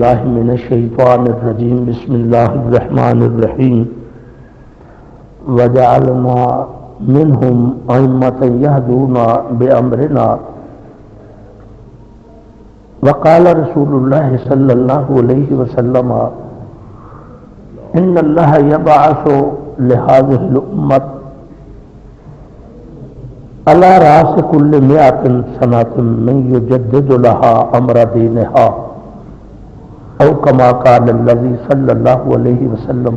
باللہ من الشیطان الرجیم بسم اللہ الرحمن الرحیم وجعلنا منهم أئمة يهدون بأمرنا وقال رسول الله صلى الله عليه وسلم إن الله يبعث لهذه الأمة على رأس كل 100 سنة من يجدد لها أمر دينها أو كما قال النبي صلى الله عليه وسلم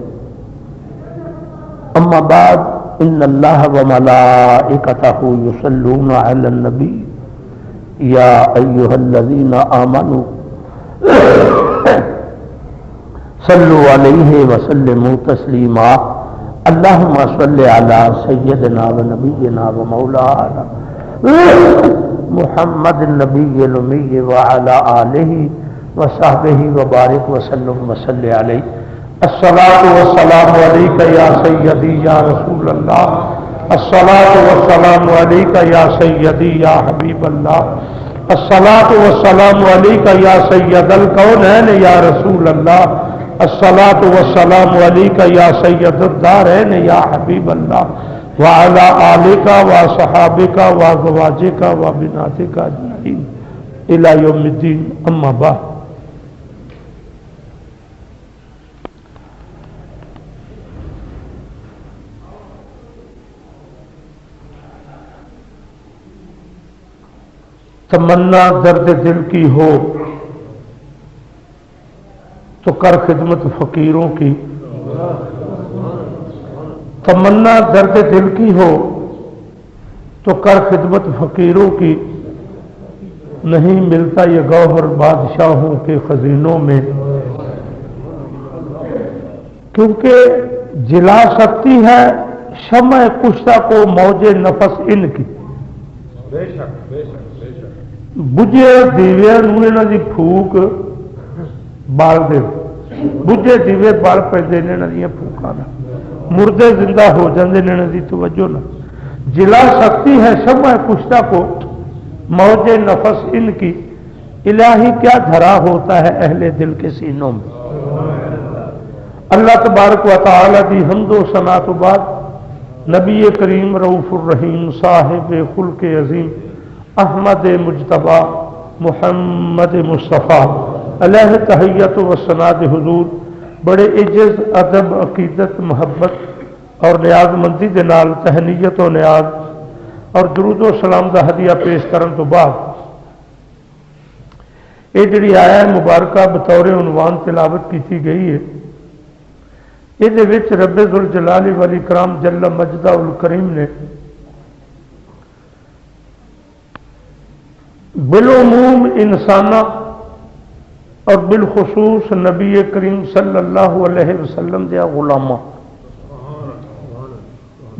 أما بعد إن الله وملائكته يصلون على النبي يا أيها الذين آمنوا صلوا عليه وسلموا تسليما اللهم صل على سيدنا ونبينا ومولانا محمد النبي الأمي وعلى آله وصحبه وبارك وسلم وصل عليه الصلاة والسلام عليك يا سيدي يا رسول الله الصلاة والسلام عليك يا سيدي يا حبيب الله الصلاة والسلام عليك يا سيد الكونين يا رسول الله الصلاة والسلام عليك يا سيد الدارين يا حبيب الله وعلى آلك وصحابك وأزواجك وبناتك أجمعين إلى يوم الدين أما بعد تمنا درد دل کی ہو تو کر خدمت فقیروں کی تمنا درد دل کی ہو تو کر خدمت فقیروں کی نہیں ملتا یہ گوہر بادشاہوں کے خزینوں میں کیونکہ جلا سکتی ہے شمع کشتہ کو موج نفس ان کی بجے دیوے نہ جی پھوک بال دے بجے دیوے بال پہ دینے نہ دیا پھوکا نہ مردے زندہ ہو جاندے نہ دی توجہ نہ جلا سکتی ہے شمع کشتہ کو موج نفس ان کی الہی کیا دھرا ہوتا ہے اہل دل کے سینوں میں اللہ تبارک و تعالی دی حمد و ثنا تو بعد نبی کریم رؤوف الرحیم صاحب خلق عظیم احمد مجتبی محمد مصطفیٰ علیہ تحیت و ثناء حضور بڑے عجز ادب عقیدت محبت اور نیاز مندی دے نال تہنیت و نیاز اور درود و سلام دا ہدیہ پیش کرن تو بعد یہ جڑی آیا مبارکہ بطور عنوان تلاوت کی گئی ہے یہ رب ذوالجلال والاکرام جل مجدہ الکریم نے بالعموم انسانہ اور بالخصوص نبی کریم صلی اللہ علیہ وسلم دیا غلامہ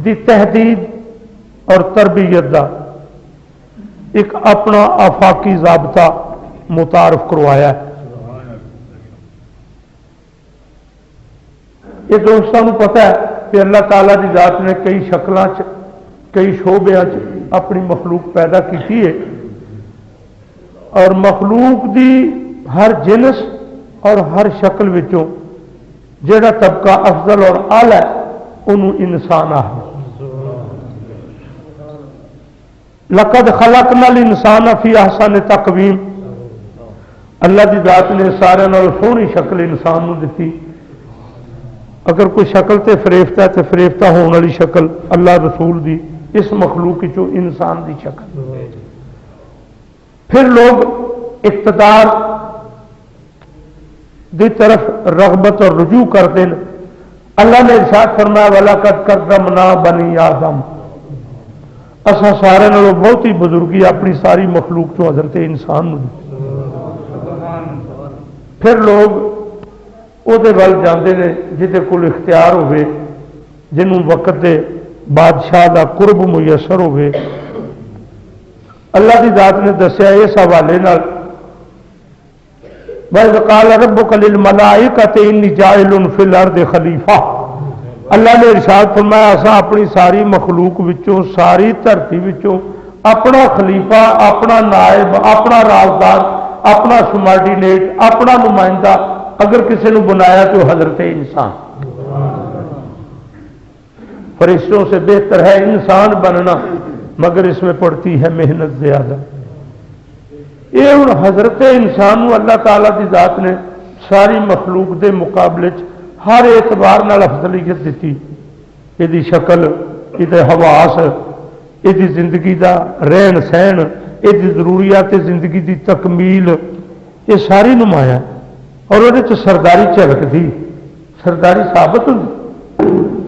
دی تحدید اور تربیت دا ایک اپنا آفاقی ضابطہ متعارف کروایا ہے یہ دوستوں کو پتہ ہے کہ اللہ تعالیٰ دی ذات نے کئی شکلوں کئی شعبوں اپنی مخلوق پیدا کی ہے اور مخلوق دی ہر جنس اور ہر شکل وچوں جڑا طبقہ افضل اور اعلی انہوں انسان ہے لقد خلقنا الانسان فی احسن تقویم اللہ دی ذات نے سارے نال سونی شکل انسان نو دتی اگر کوئی شکل تے فریفتہ ہے تے فریفتہ ہونے والی شکل اللہ رسول دی اس مخلوق چوں انسان دی شکل پھر لوگ اقتدار دی طرف رغبت اور رجوع کرتے ہیں اللہ نے ارشاد فرمایا وَلَقَدْ كَرَّمْنَا بَنِي آدم اساں سارے نالوں بہت ہی بزرگی اپنی ساری مخلوق تو حضرت انسان نو پھر لوگ وہ ول جاندے نے جہدے کول اختیار ہوئے جنہوں وقت دے بادشاہ دا قرب میسر ہوئے اللہ کی ذات نے دسیا اس حوالے نال وَإِذْ قَالَ رَبُّكَ لِلْمَلَائِكَةِ إِنِّي جَاعِلٌ فِي الْأَرْضِ خَلِيفَةً اللہ نے ارشاد فرمایا اساں اپنی ساری مخلوق وچوں ساری دھرتی وچوں اپنا خلیفہ اپنا نائب اپنا رازدار اپنا سمارڈینیٹ، اپنا نمائندہ اگر کسی نے بنایا تو حضرت انسان۔ فرشتوں سے بہتر ہے انسان بننا، مگر اس میں پڑتی ہے محنت زیادہ۔ یہ ہوں حضرت انسان اللہ تعالیٰ کی ذات نے ساری مخلوق کے مقابلے ہر اعتبار نال افضلیت دیتی۔ یہ شکل، یہ حواس، یہ زندگی دا رہن سہن، یہ ضروریات زندگی دی تکمیل، یہ ساری نمایاں اور وہ سرداری جھلکتی، سرداری ثابت ہوتی۔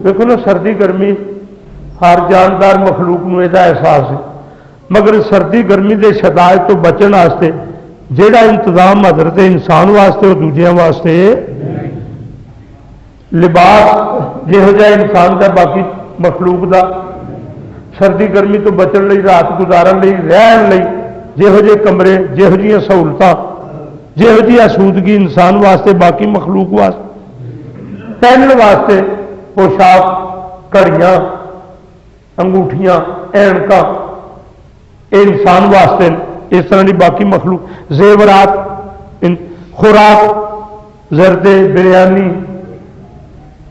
دیکھو نا سردی گرمی ہر جاندار مخلوق نو یہ احساس ہے، مگر سردی گرمی دے شدائد تو بچن واسطے جہاں انتظام حضرت انسان واسطے اور دوجیاں واسطے لباس جہو جہ انسان دا باقی مخلوق دا سردی گرمی تو بچن لئی، رات گزارن لئی، رہن لئی جہو جہ کمرے، جہو جہاں سہولتاں، جہو جی آسودگی انسان واسطے باقی مخلوق واسطے، پہننے واسطے پوشاک، گھڑیاں، انگوٹھیاں، اینکاں، یہ انسان واسطے اس طرح کی باقی مخلوق، زیورات، خوراک، زردے، بریانی،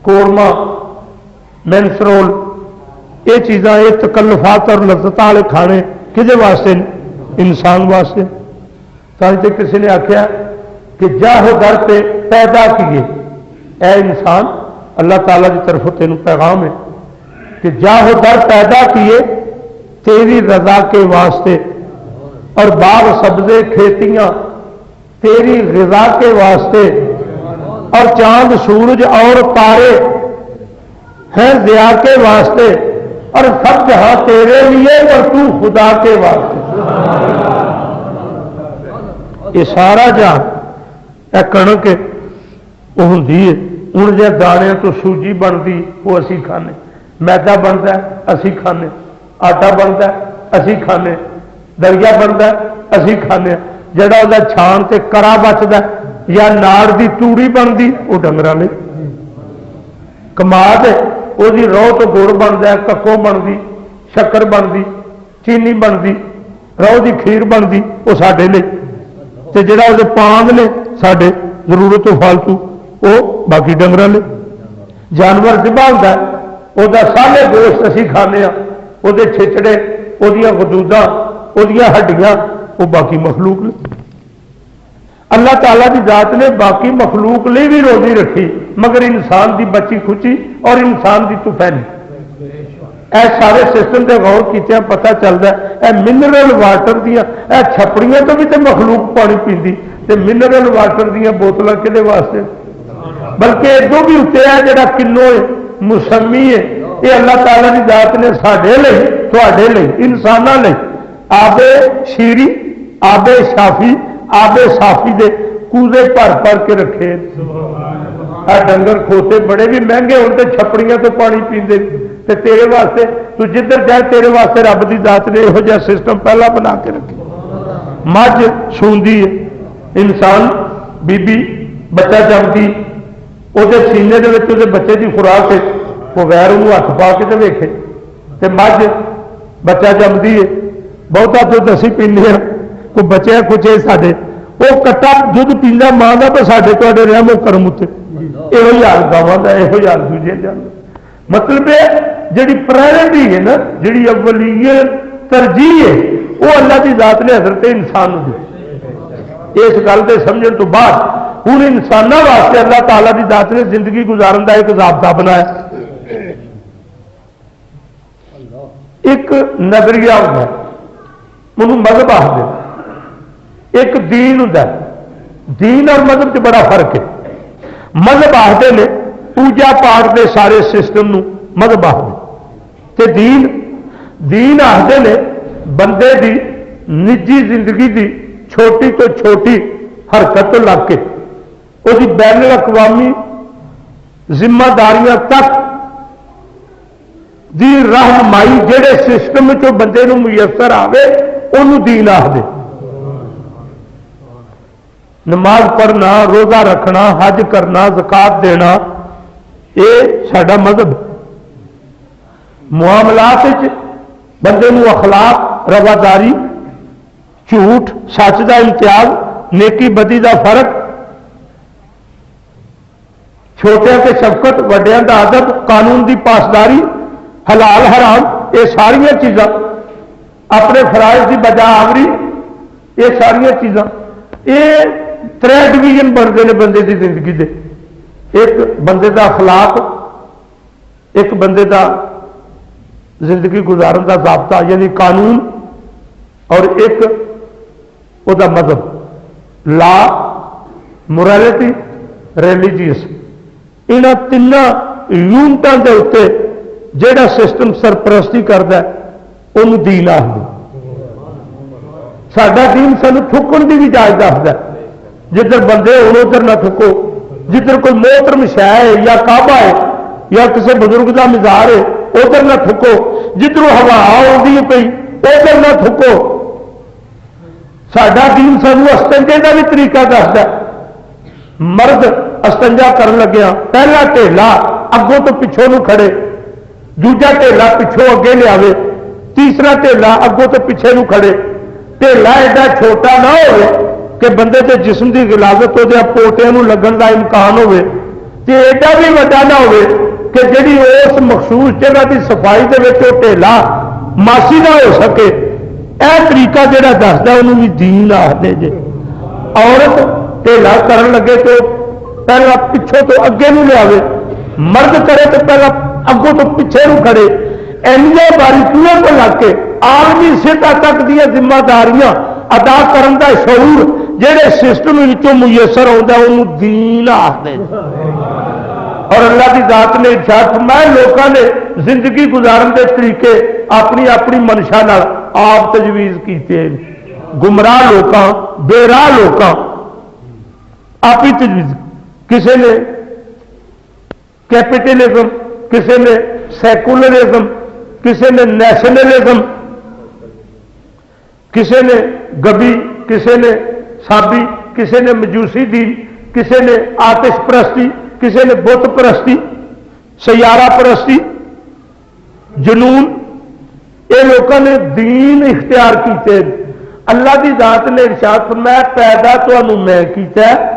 قورمہ، مینسرول، یہ چیزاں، یہ تکلفات اور لذت والے کھانے کھے واسطے؟ انسان واسطے۔ تو کسی نے آخیا کہ جاہو در پہ پیدا کیے، اے انسان اللہ تعالیٰ کی طرف تینوں پیغام ہے کہ جاہو در پیدا کیے تیری رضا کے واسطے، اور باغ سبزے کھیتیاں تیری رضا کے واسطے، اور چاند سورج اور تارے ہیں ضیاء کے واسطے، اور سب جہاں تیرے لیے اور تو خدا کے واسطے۔ یہ سارا جہاں اے کنک وہ ہوں ہوں جی دانے تو سوجی بنتی وہ اسی کھانے، میدا بنتا ہے اسی کھانے، آٹا بنتا ہے اسی کھانے، دریا بنتا ہے اسی کھانے، جڑا وہ چھان تے کرا بچتا یا ناڑ دی توڑی بنتی وہ ڈنگراں لئی، کماد وہ روح تو گڑ بنتا ہے، ککو بنتی، شکر بنتی، چینی بنتی، روح کی کھیر بنتی وہ ساڈے لئی، تے جڑا وہ پاند نے ساڈے ضرورت تو فالتو وہ باقی ڈنگراں لئی۔ جانور ذبح ہوتا ہے وہ سارے گوشت اسی کھانے ہاں، وہ چھچڑے، وہ غدوداں، وہ ہڈیاں وہ باقی مخلوق لئی۔ اللہ تعالیٰ کی ذات نے باقی مخلوق لی بھی روزی رکھی، مگر انسان دی بچی کھچی اور انسان دی تو پہنی۔ اے سارے سسٹم سے غور کیتے پتہ چلتا ہے اے منرل واٹر دیا اے چھپڑیاں تو بھی تے مخلوق پانی پیندی، تے منرل واٹر دیا بوتلاں کدے واسطے؟ بلکہ ادو بھی اتنے ہے جڑا کلو ہے موسمی ہے، یہ اللہ تعالیٰ کی ذات نے ساڈے لئی، تواڈے لئی، انساناں لئی آبے شیری، آبے شافی، آبے صافی دے کوزے بھر بھر کے رکھے۔ ڈنگر کھوتے بڑے بھی مہنگے ہوتے، چھپڑیاں تو پانی پیندے، تے تیرے واسطے تو جدھر جائے تیرے واسطے رب دی ذات نے یہو جہا سسٹم پہلا بنا کے رکھے۔ مجھ سوندی ہے، انسان بی بی بچہ جمدی، وہ سینے دے بچے کی خوراک ہے، وہ غیر انہوں ہاتھ پا کے ویکھے، تے مجھ بچہ جمدی ہے، بہتا تو دسی پینے ہیں کوئی بچے کچھ ساڈے وہ کٹا دھد پیندا ماں کا پر ساڈے تے رحم و کرم اتنے یہ حال گاواں کا، یہ حال دوجے جانور۔ مطلب ہے جڑی پرائرٹی ہے نا، جڑی اولیت ترجیح ہے وہ اللہ کی ذات نے حضرت انسان دی۔ اس گل کے سمجھن تو بعد ہوں انسانوں واسطے اللہ تعالیٰ کی ذات نے زندگی گزارن کا ایک ضابطہ بنایا، ایک نظریہ ہوتا ہے، انہوں مذہب آخر، ایک دین ہوتا ہے، دین اور مذہب سے بڑا فرق ہے۔ مذہب آخر نے پوجا پاٹ کے سارے سسٹم نو مذہب آخر، تے دین آخر نے بندے دی نجی زندگی دی چھوٹی تو چھوٹی حرکت تو لگ کے وہ بین الاقوامی ذمہ داریاں تک دی رہنمائی جہے سسٹم چو بندے نو میسر آئے انہوں دین آخدے۔ نماز پڑھنا، روزہ رکھنا، حج کرنا، زکات دینا، یہ ساڈا مذہب۔ معاملات بندے نو اخلاق، رواداری، جھوٹ، سچ کا امتیاز، نیکی بدی دا فرق، چھوٹیاں تے شفقت، وڈیاں دا ادب، قانون دی پاسداری، حلال حرام، یہ ساریا چیزاں، اپنے فرائض دی بجا آوری، یہ ساریا چیزاں، یہ ترے ڈویژن بنتے ہیں بندے دی زندگی دے، ایک بندے دا اخلاق، ایک بندے دا زندگی گزارن دا ضابطہ یعنی قانون، اور ایک وہ دا مذہب، لا، مورالٹی، ریلیجیس۔ یہاں تین یونٹوں کے اتنے جہاں سسٹم سرپرستی کرتا ہے انہوں دین آخر۔ سڈا دین سانو تھکن کی بھی اجازت دستا ہے، جدھر بندے ہو ادھر نہ تھکو، جدھر کوئی محترم شہ ہے یا کعبہ ہے یا کسی بزرگ کا مزار ہے ادھر نہ تھکو، جدھروں ہوا آتی پی ادھر نہ تھکو۔ سڈا دین سانو استنجے کا بھی طریقہ دستا ہے۔ مرد استنجا کرن لگیا پہلا ٹھیلا اگوں تو پچھوں نو کھڑے، دوجا ٹھیلا پچھوں اگے لیا، تیسرا ٹھیلا اگوں تو پیچھے نو کھڑے۔ ٹھیلا ایڈا چھوٹا نہ ہوئے کہ بندے کے جسم کی غلاظت ہو پوٹیاں نو لگن کا امکان ہوئے، تے ایڈا بھی وڈا نہ ہوئے کہ جڑی اس مخصوص جگہ کی صفائی دے وچ وہ ٹھیلا ماسی نہ ہو سکے۔ اے طریقہ جڑا دستا انہوں بھی دین آخدے جے۔ عورت ٹھیلا کرن لگے تو پہلا پچھوں تو اگے نو لیا، مرد کرے تو پہلا اگوں تو پیچھے نو کھڑے۔ اینیاں باریکیاں کو لگ کے عالمی سطح تک دیا ذمہ داریاں ادا کرن دا شعور جہے سسٹم وچوں میسر آتا انہوں دین آخدے۔ اور اللہ کی ذات نے ارشاد فرمایا لوگوں نے زندگی گزارن دے طریقے اپنی اپنی منشا نال آپ تجویز کیتے ہیں۔ گمراہ لوکاں، بے راہ لوکاں آپ ہی تجویز، کسی نے کیپٹلزم، کسی نے سیکولرزم، کسی نے نیشنلزم، کسی نے گبی، کسی نے سابی، کسی نے مجوسی دین، کسی نے آتش پرستی، کسی نے بت پرستی، سیارہ پرستی، جنون، یہ لوگوں نے دین اختیار کیتے۔ اللہ کی ذات نے ارشاد فرمایا پیدا تمہیں میں کیتا ہے،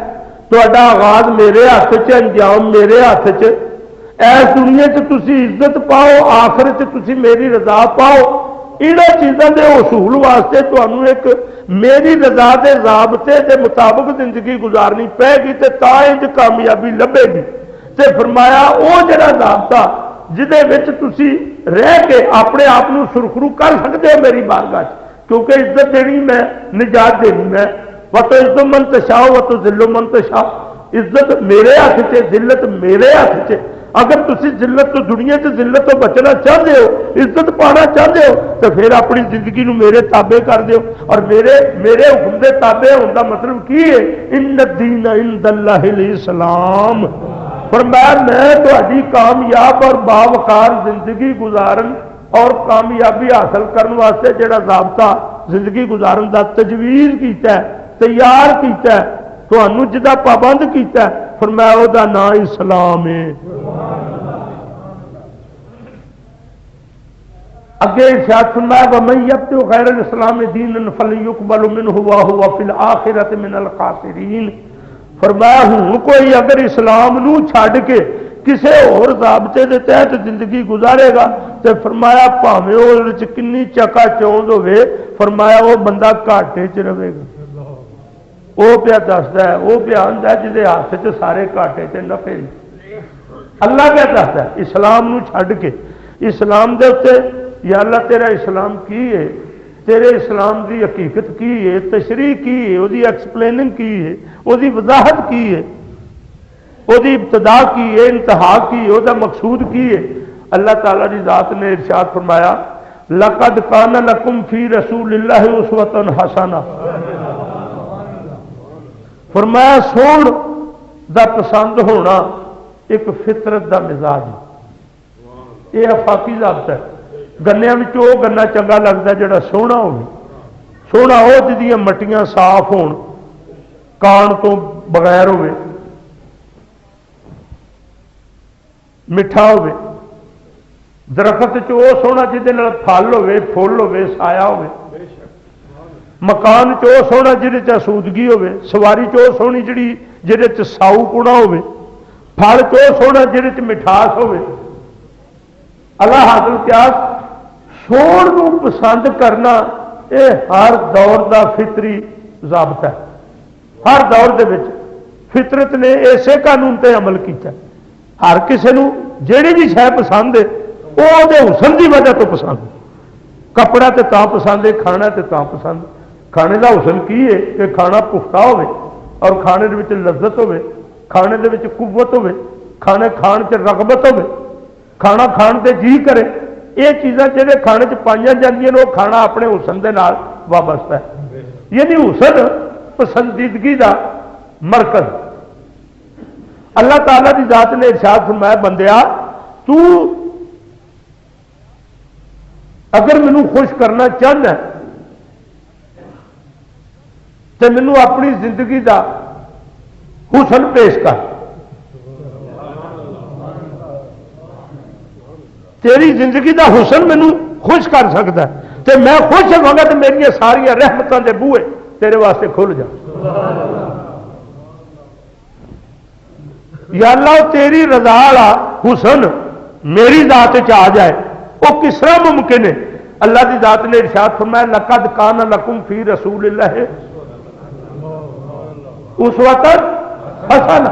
تہاڈا آغاز میرے ہاتھ چ، انجام میرے ہاتھ چ۔ ایس دنیا تسی عزت پاؤ، آخرت تسی میری رضا پاؤ۔ انہاں چیزاں دے حصول واسطے تمہیں ایک میری رضا دے ضابطے دے مطابق زندگی گزارنی پے گی تے تا انج کامیابی لبے گی۔ تے فرمایا او جڑا ضابطہ جدے وچ تسی رہ کے اپنے آپ کو سرخرو کر سکتے ہو میری بارگاہ، کیونکہ عزت دینی میں، نجات دینی میں۔ وَتُعِزُّ مَن تَشَاءُ وَتُذِلُّ مَن تَشَاءُ، عزت میرے ہاتھ سے، ذلت میرے ہاتھ سے۔ اگر تسی ذلت تو دنیا سے ذلت تو بچنا چاہتے ہو، عزت پانا چاہتے ہو تو پھر اپنی زندگی نو میرے تابع کر دیو۔ اور میرے حکم دے تابع ہونے کا مطلب کی ہے؟ ان الدین عند اللہ الاسلام۔ فرمایا میں تہاڈی کامیاب اور باوقار زندگی گزارن اور کامیابی حاصل کرنے واسطے جڑا ضابطہ زندگی گزارن دا تجویز کیتا ہے، تیار کیتا ہے، تانوں جدا پابند کیتا ہے، فرمایا او دا نام اسلام ہے۔ اگے ارشاد فرمایا وَمَن يَبْتَغِ غَيْرَ الْإِسْلَامِ دِينًا فَلَن يُقْبَلَ مِنْهُ وَهُوَ فِي الْآخِرَةِ مِنَ الْخَاسِرِينَ۔ فرمایا ہوں کوئی اگر اسلام نو چھڈ کے کسے اور ضابطے دے تحت زندگی گزارے گا تو فرمایا پاویں وہ کنی چکا چوند ہوے، فرمایا وہ بندہ گھاٹے چ رہے گا۔ وہ پیا دستا ہے، وہ پیا آندا ہے جہدے ہاتھ چ سارے گھاٹے چ نفع۔ اللہ کیا دستا ہے اسلام نو چھڈ کے اسلام دے اوتے یا اللہ تیرا اسلام کی ہے، تیرے اسلام دی حقیقت کی ہے، تشریح کی ہے، وہ دی ایکسپلیننگ کی ہے، وہ دی وضاحت کی ہے، وہ دی ابتدا کی ہے، انتہا کی ہے، وہ دا مقصود کی ہے۔ اللہ تعالیٰ دی ذات نے ارشاد فرمایا لَقَدْ كَانَ لَكُمْ فِي رَسُولِ اللَّهِ أُسْوَةٌ حَسَنَةٌ۔ فرمایا سون دا پسند ہونا ایک فطرت دا مزاج ہے، یہ افاقی ضابطہ ہے۔ گنیا میں وہ گنا چنگا لگتا ہے جڑا سونا ہو، سونا ہو جدیاں مٹیاں صاف ہون، کان تو بغیر ہوئے، میٹھا ہوئے۔ درخت وہ سونا جہد پھل ہوئے، پھول ہوئے، سایہ ہوئے۔ مکان چ وہ سونا جہد آسودگی ہوے، سواری چ وہ سونی جڑی جہد ساؤ پونا ہوے، پھل چ وہ سونا جہد مٹھاس ہوے۔ اللہ حاصل کیا سون کو پسند کرنا یہ ہر دور دا فطری ضابطہ ہے۔ ہر دور دے وچ فطرت نے اسی قانون تے عمل کیتا۔ ہر کسی نو جیڑی بھی شے پسند ہے وہ دے حسن دی وجہ تو پسند ہے۔ کپڑا تے تاں پسند ہے، کھانا تے تاں پسند۔ کھانے دا حسن کی ہے کہ کھانا پختہ ہوے اور کھانے دے وچ لذت ہوے، کھانے دے وچ قوت ہوے، کھانے کھان تے رغبت ہوے، کھانا کھان تے جی کرے۔ یہ چیزاں جہاں کھانے چ پائیاں جاندیاں وہ کھانا اپنے حسن دے نال وابستہ ہے، یعنی حسن پسندیدگی دا مرکز۔ اللہ تعالیٰ دی ذات نے ارشاد فرمایا بندیا تو اگر مینوں خوش کرنا چاہنا تو مینوں اپنی زندگی دا حسن پیش کر، تیری زندگی دا حسن مینوں خوش کر سکتا ہے تو میں خوش ہوا گا تو میری ساریا رحمتوں کے بوئے تیرے واسطے کھل جا۔ یا اللہ تیری رضا والا حسن میری ذات چ آ جائے وہ کس طرح ممکن ہے؟ اللہ کی ذات نے ارشاد فرمایا لقد کان لکم فی رسول اللہ اسوۃ حسنہ،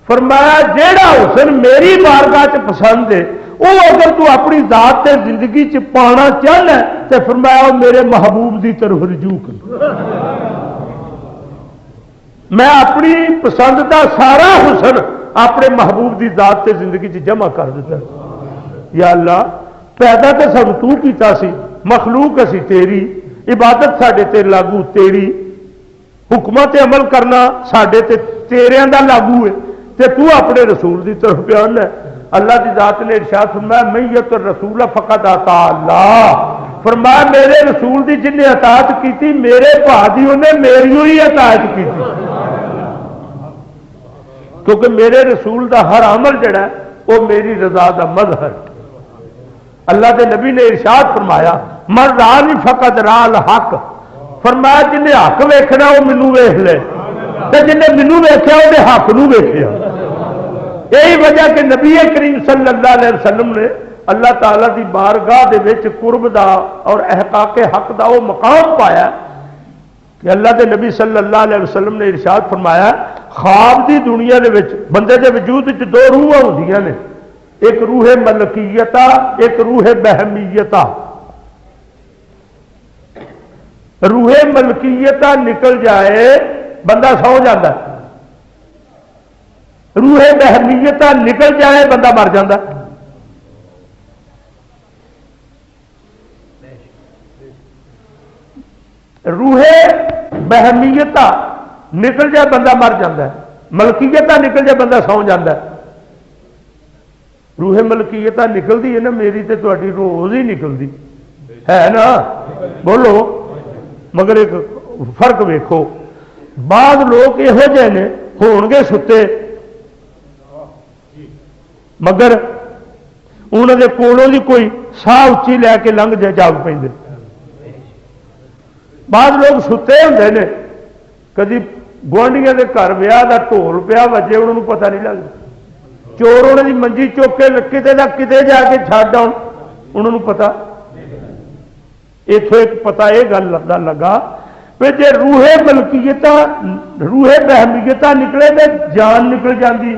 فرمایا جیڑا حسن میری بارگاہ چ پسند ہے وہ اگر تو اپنی ذات تے زندگی چ پانا چاہنا ہے تو فرمایا وہ میرے محبوب دی طرف رجوع کر۔ میں اپنی پسند دا سارا حسن اپنے محبوب دی ذات تے زندگی چ جمع کر دیتا۔ یا اللہ پیدا تو سب تو کیتا سی، مخلوق اسی تیری، عبادت ساڈے تے لاگو تیری، حکمت عمل کرنا ساڈے تے تیریاں دا لاگو ہے تے تو اپنے رسول دی طرف بیان ہے۔ اللہ دی ذات نے ارشاد فرمایا من یطع الرسول فقد اطاع اللہ، فرمایا میرے رسول دی جن نے اطاعت کی میرے بھا دی انہیں میری ہی اطاعت کی، کیونکہ میرے رسول دا ہر عمل جڑا ہے وہ میری رضا دا مظہر۔ اللہ دے نبی نے ارشاد فرمایا من رانی فقد را الحق، فرمایا جن نے حق ویکھنا وہ مینوں ویکھ لے تے جن نے مینوں ویکھیا وہ دے حق نوں ویکھیا۔ یہی وجہ کہ نبی کریم صلی اللہ علیہ وسلم نے اللہ تعالیٰ دی بارگاہ دے وچ قرب دا اور احقاق حق دا وہ مقام پایا کہ اللہ دے نبی صلی اللہ علیہ وسلم نے ارشاد فرمایا خواب دی دنیا دے وچ بندے دے وجود وچ دو روحاں ہوندیاں نے، ایک روح ملکیتا ایک روح بہمیتا۔ روح ملکیتا نکل جائے بندہ سو جاتا ہے، روح بہمیتا نکل جائے بندہ مر جاتا۔ روح بہمیتا نکل جائے بندہ مر جاتا ہے، ملکیتا نکل جائے بندہ سو جاتا ہے۔ روح ملکیتا نکلتی ہے نا میری تے تہاڈی روز ہی نکلتی ہے نا، بولو، مگر ایک فرق ویکھو بعض لوگ یہو جہ نے ہون گے ستے مگر انہوں نے کولوں دی کوئی ساہ اچھی لے کے لنگ جائے جاگ پہ، بعض لوگ ستے ہوندے نے کدی گوانڈیاں دے گھر ویاہ دا ڈھول پیا وجے انہوں نے پتہ نہیں لگتا، چور انہوں دی منجی چوک کے کتے دا کتے جا کے چھڈ آؤ انہوں نے پتا۔ اتوں ایک پتا یہ گل لگا کہ جی روح ملکیتا روح بہمیتا نکلے تو جان نکل جاتی،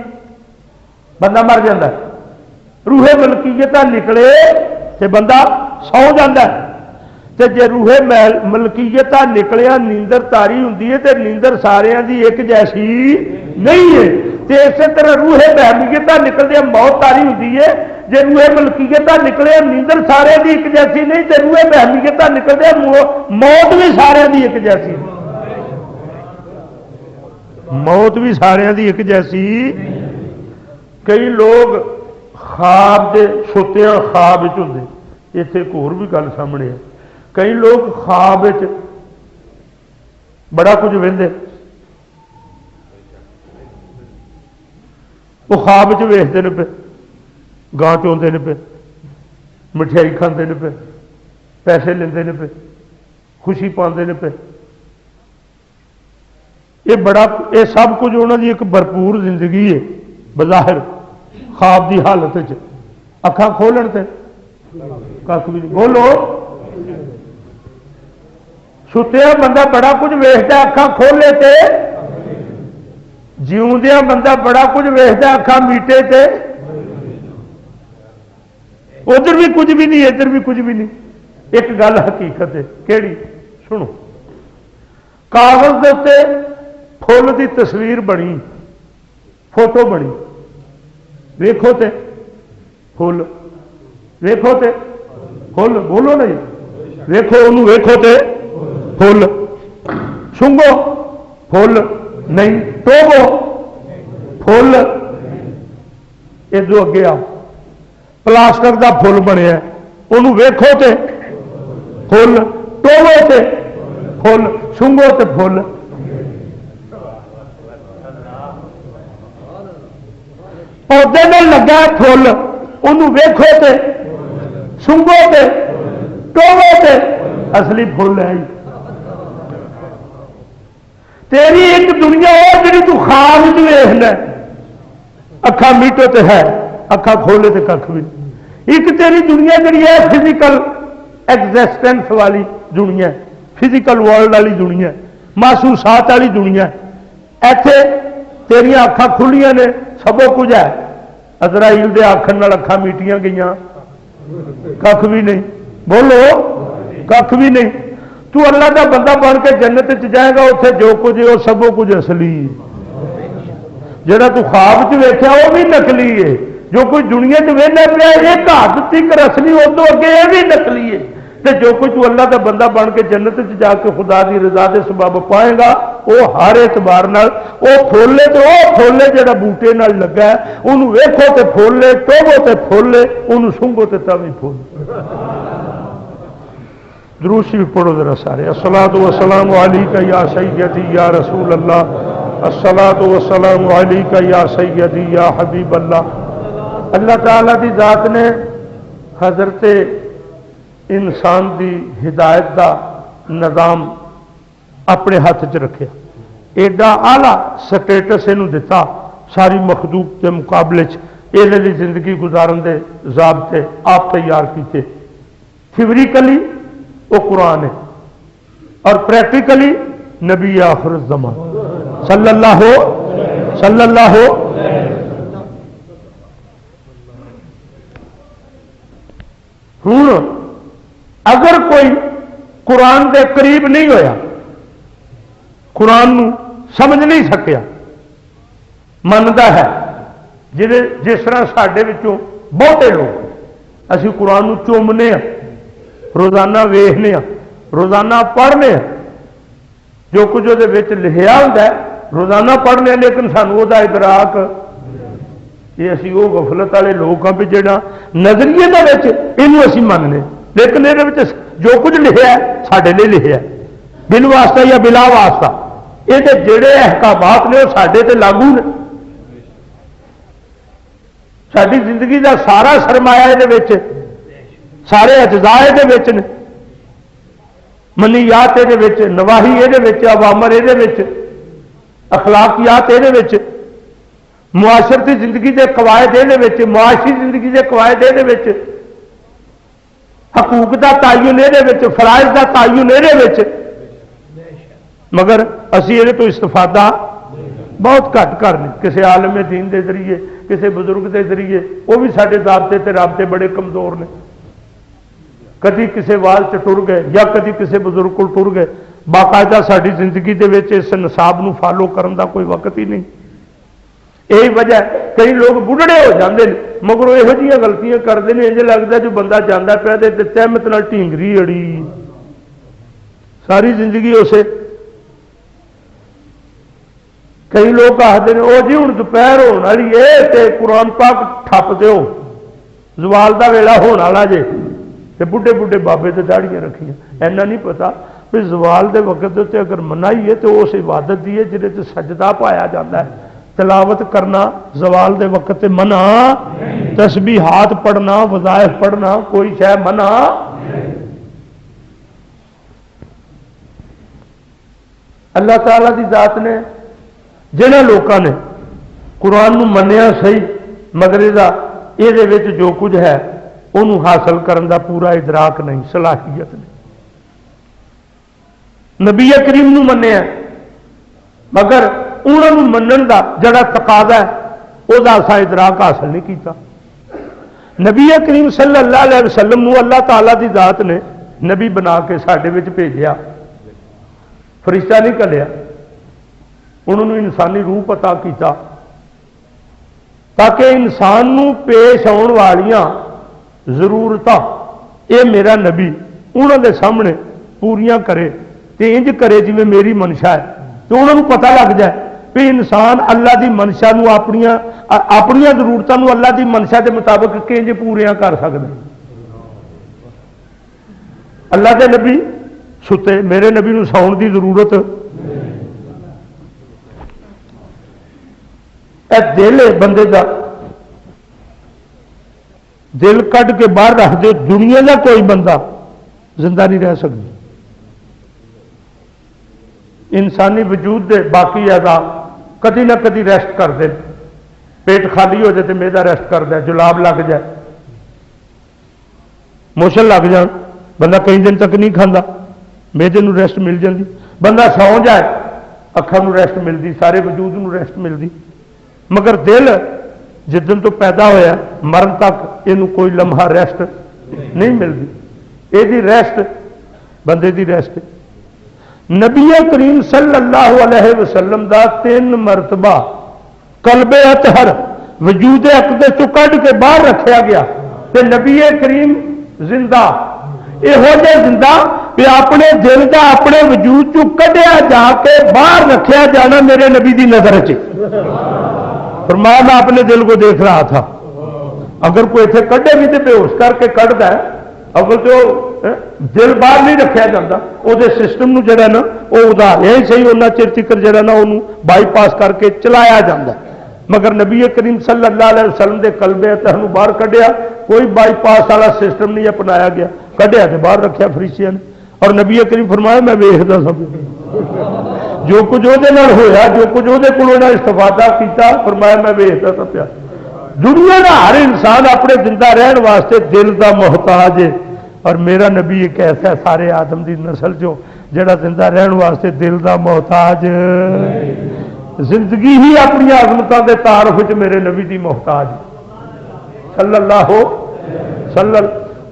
بندہ مر جاتا ہے۔ روح ملکیتا نکلے تو بندہ سو جاتا ہے، تے جے روح ملکیتا نکلیا نیندر تاری ہوندی ہے تے نیندر سارے دی ایک جیسی نہیں ہے، تے اسی طرح روح بہمیتا نکلدیا موت تاری ہوندی ہے، جے روح ملکیتا نکلے نیندر سارے دی ایک جیسی نہیں تے روح بہمیتا نکلدیا موت بھی سارے دی ایک جیسی، موت بھی سارے دی ایک جیسی۔ کئی لوگ خواب دے سوتیاں خواب ہوندے، اتنے ایک اور بھی گل سامنے ہے، کئی لوگ خواب بڑا کچھ وہندے، وہ خواب ویختے ہیں پہ گاہ چوندے نے پہ مٹھائی کھاندے نے پہ پیسے لیندے نے پہ خوشی پاندے نے پہ یہ سب کچھ انہوں کی ایک بھرپور زندگی ہے بظاہر خواب کی حالت اکھاں کھولن تے کھ بھی نہیں بولو ستیا بندہ بڑا کچھ ویختا اکھاں کھولے تے جیوندیا بندہ بڑا کچھ ویختا اکھاں میٹے تے ادھر بھی کچھ بھی نہیں ادھر بھی کچھ بھی نہیں ایک گل حقیقت ہے کیڑی سنو کاغذ کے اتنے فل کی تصویر بنی فوٹو بنی ویکھو تے فل ویکھو تے فل بولو نہیں ویکھو انہوں ویکھو تے فل سنگو فل نہیں ٹوبو فل ادھر اگے آ پلاسٹر دا فل بنیا انہوں ویکھو تے فل ٹوبو تے فل سنگو تے فل پودے میں لگا فل انہوں ویکھو تے سنگو تے ٹوبو تے اصلی فل ہے تیری ایک دنیا ہے جی تو خواب چ ویخنا اکھا میٹو تے ہے اکھا کھولے تے کھ بھی ایک تیری دنیا جی ہے فزیکل ایگزسٹنس والی دنیا فزیکل ورلڈ والی دنیا محسوسات والی دنیا ایتھے تیریا اکھا کھلیاں نے سب کچھ ہے عزرائیل دے آخر نال اکھا میٹیاں گئیاں کھ بھی نہیں بولو کھ بھی نہیں تو اللہ کا بندہ بن کے جنت جائے گا اتنے جو کچھ ہے وہ سب کچھ اصلی جہاں تو خواب چ ویکھیا وہ بھی نکلی ہے جو کوئی دنیا چہنا پیا یہ گھات تک اصلی ادو اگے یہ بھی نکلی ہے تے جو کچھ تو اللہ کا بندہ بن کے جنت جا کے خدا کی رضا دے سبب پائے گا وہ ہر اعتبار وہ پھولے تو وہ پھولے جہاں بوٹے نال لگا ہے انہوں ویکھو تے پھولے ٹوبو تے پھولے انہوں سنگو تے تاوی پھول دروشی بھی پڑھو ذرا سارے الصلاۃ والسلام علیکہ یا سیدی یا رسول اللہ الصلاۃ والسلام علیکہ یا سیدی یا حبیب اللہ اللہ تعالیٰ دی ذات نے حضرت انسان دی ہدایت دا نظام اپنے ہاتھ چ رکھیا ایڈا آلہ سٹیٹس یہ دتا ساری مخلوق کے مقابلے یہ زندگی گزارن دے ضابطے آپ تیار کیتے تھیوریکلی وہ قرآن ہے اور پریکٹیکلی نبی آخر الزمان صلی اللہ ہوں اگر کوئی قرآن کے قریب نہیں ہویا قرآن نو سمجھ نہیں سکیا منتا ہے جس طرح سڈے بہتے لوگ اسی قرآن نو چومنے ہاں روزانہ ویخنے روزانہ پڑھنے جو کچھ وہ لکھا ہوتا ہے روزانہ پڑھنے لیکن سانو وہ ادراک یہ اسی وہ غفلت والے لوگ ہاں بھی جہاں نظریے یہ اسی مننے لیکن یہ جو کچھ لکھا ہے سارے لیے لکھا ہے بل واسطہ یا بلا واسطہ یہ جڑے احکامات نے وہ سارے تے لاگو نے ساری زندگی کا سارا سرمایہ یہ سارے اجزاء یہ منیات یہ نواہی یہ عوامر یہ اخلاقیات یہ معاشرتی زندگی کے قواعد یہ معاشی زندگی کے قواعد یہ حقوق کا تعین یہ فرائض کا تعین یہ مگر اسی یہ تو استفادہ بہت گھٹ کرنے کسی عالم دین کے ذریعے کسی بزرگ کے ذریعے وہ بھی سارے ضابطے تے رابطے بڑے کمزور نے کدی کسی وال سے ٹر گئے یا کدی کسی بزرگ کو ٹر گئے باقاعدہ ساری زندگی دے وچ اس نصاب نو فالو کرن دا کوئی وقت ہی نہیں یہی وجہ کئی لوگ بڑھڑے ہو جاندے ہیں مگر یہو جہاں غلطیاں کرتے ہیں انج لگتا جو بندہ جانا پیا تے تہمت نال ٹینگری اڑی ساری زندگی اسے کئی لوگ آخر ہیں وہ جی ہوں دوپہر ہونے والی ہے تے قرآن پاک ٹھپ دیو زوال دا ویلا ہونے والا جے تے بڈھے بڈھے بابے تے داڑیاں رکھیاں اینا نہیں پتا بھی زوال دے وقت تے اگر منائی ہے تو اس عبادت دی ہے جہے تے سجدہ پایا جاتا ہے تلاوت کرنا زوال دے وقت منع تسبیحات پڑھنا وظائف پڑھنا کوئی شے منع اللہ تعالی دی ذات نے جنہاں لوگوں نے قرآن نو منیا صحیح مگر یہ جو کچھ ہے انہوں حاصل کرن دا پورا ادراک نہیں، صلاحیت نہیں۔ نبی کریم نو منیا مگر انہوں منن دا جڑا تقاضا ہے وہ ایسا ادراک حاصل نہیں کیتا۔ نبی کریم صلی اللہ علیہ وسلم نو اللہ تعالی دی ذات نے نبی بنا کے ساڈے وچ بھیجیا، فرشتہ نہیں کلیا، انہوں نے انسانی روح عطا کیتا تاکہ انسان نو پیش آن والیاں ضرورتاں اے میرا نبی انہوں دے سامنے پوریاں کرے تے انج کرے جی میری منشا ہے، تو انہوں نے پتہ لگ جائے کہ انسان اللہ دی منشا نو اپنیاں ضرورتاں نو اللہ دی منشا دے مطابق کنج پوریاں کر سکدا۔ اللہ دے نبی ستے، میرے نبی نو ساؤن دی ضرورت اے دل ہے بندے دا، دل کٹ کے باہر رکھ دے دنیا کا کوئی بندہ زندہ نہیں رہ سکتا۔ انسانی وجود دے باقی اعضاء کدی نہ کدی ریسٹ کر دے، پیٹ خالی ہو جائے تو میدا ریسٹ کر دے، جلاب لگ جائے، موشن لگ جان، بندہ کئی دن تک نہیں کھانا، میدے نو ریسٹ مل جاتی، بندہ سو جائے اکھاں نو ریسٹ ملتی، سارے وجود نو ریسٹ ملتی، مگر دل جدن تو پیدا ہویا مرن تک یہ کوئی لمحہ ریسٹ نہیں ملتی، یہ ریسٹ بندے دی ریسٹ۔ نبی کریم صلی اللہ علیہ وسلم دا 3 مرتبہ قلب اطہر وجود اقدس تو کٹ کے باہر رکھا گیا، تے نبی کریم زندہ یہو جہ زندہ کہ اپنے دل دا اپنے وجود چ کڈیا جا کے باہر رکھا جانا میرے نبی دی نظر چ۔ فرمایا میں اپنے دل کو دیکھ رہا تھا، اگر کوئی اتنے کڈے بھی تو بے ہوش کر کے کڈتا ہے، اگر تو دل باہر نہیں رکھا جاتا وہ سسٹم نو جڑا نا وہ ادھار یہی صحیح ہونا چر تکر جڑا نا وہ بائی پاس کر کے چلایا جاتا ہے، مگر نبی کریم صلی اللہ علیہ وسلم دے قلب اطہر باہر کڈیا، کوئی بائی پاس والا سسٹم نہیں اپنایا گیا، کڈیا تو باہر رکھا فرشتیاں نے، اور نبی کریم فرمایا میں ویکھدا سا جو کچھ وہ ہویا، جو کچھ وہ استفادہ کیتا، فرمایا میں ویکھدا سا پیا۔ دنیا کا ہر انسان اپنے زندہ رہن واسطے دل کا محتاج ہے، اور میرا نبی ایک ایسا سارے آدم دی نسل جو جڑا زندہ رہن واسطے دل کا محتاج، زندگی ہی اپنی عظمتوں کے تعارف وچ میرے نبی دی محتاج صلی اللہ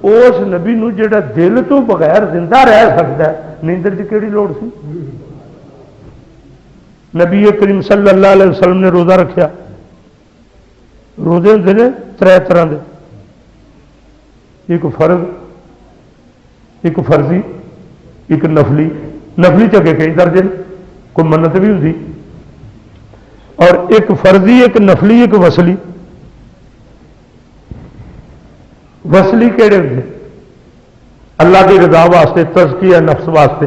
اس نبی نو جڑا دل تو بغیر زندہ رہ سکتا ہے، نیندر کی کیڑی لوڑ سی؟ نبی کریم صلی اللہ علیہ وسلم نے روزہ رکھیا، روزے ہوندے نے 3 طرح دے، ایک فرض، ایک فرضی، ایک نفلی، نفلی چگے کئی درجے کوئی منت بھی ہوتی، اور ایک فرضی، ایک نفلی، ایک وصلی۔ وصلی کہڑے ہوتے؟ اللہ کی رضا واسطے، تزکیہ نفس واسطے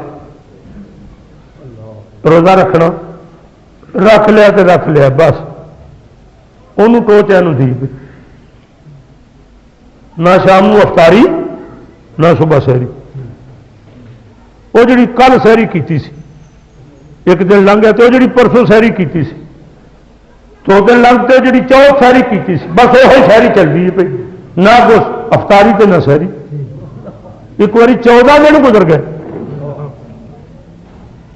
روزہ رکھنا، رکھ لیا تو رکھ لیا بس، انہوں ٹوچیا دی نہ شام کو افطاری نہ صبح سحری، وہ جڑی کل سحری کیتی سی ایک دن لنگ گیا، تو جڑی پرسوں سحری کیتی سی 2 دن لنگتے، جڑی چوتھ سحری کیتی سی بس وہی سحری چل رہی ہے پی، نہ کچھ افطاری تے نہ سحری، ایک باری 14 دن گزر گئے،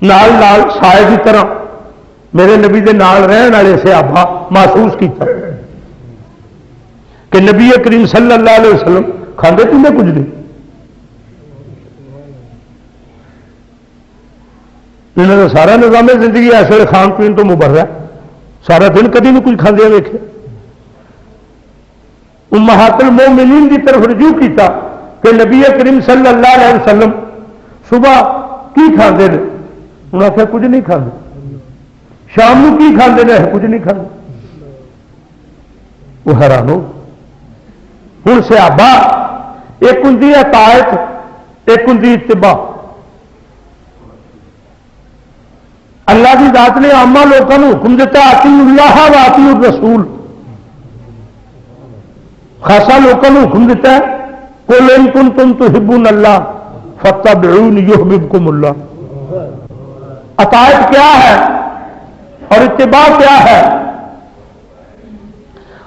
نال نال سائے کی طرح میرے نبی دے نال رہن والے صحابہ محسوس کیتا کہ نبی کریم صلی اللہ علیہ وسلم کھاندے پیندے کچھ نہیں، انہوں نے سارا نظام زندگی اس ویلے کھان پین تو مبرہ ہے، سارا دن کدی نہیں کچھ کھاندے ویکھے۔ امہات المومنین کی طرف رجوع کیتا کہ نبی کریم صلی اللہ علیہ وسلم صبح کی کھاندے نے؟ انہوں نے آخیا کچھ نہیں کھاندے، شام کو کی کھاندے نے؟ کچھ نہیں کھاندے۔ وہ حیران ہو ہوں صحابہ، ایک ہوں اطاعت، ایک ہوں اتباع۔ اللہ کی ذات نے عامہ لوگوں کو حکم دیتا اطیعوا اللہ و اطیعوا الرسول، خاصا لوگوں کو حکم دیتا ہے قل ان کنتم تحبون اللہ فاتبعونی یحببکم اللہ۔ اطاعت کیا ہے؟ اور اتباع کیا ہے؟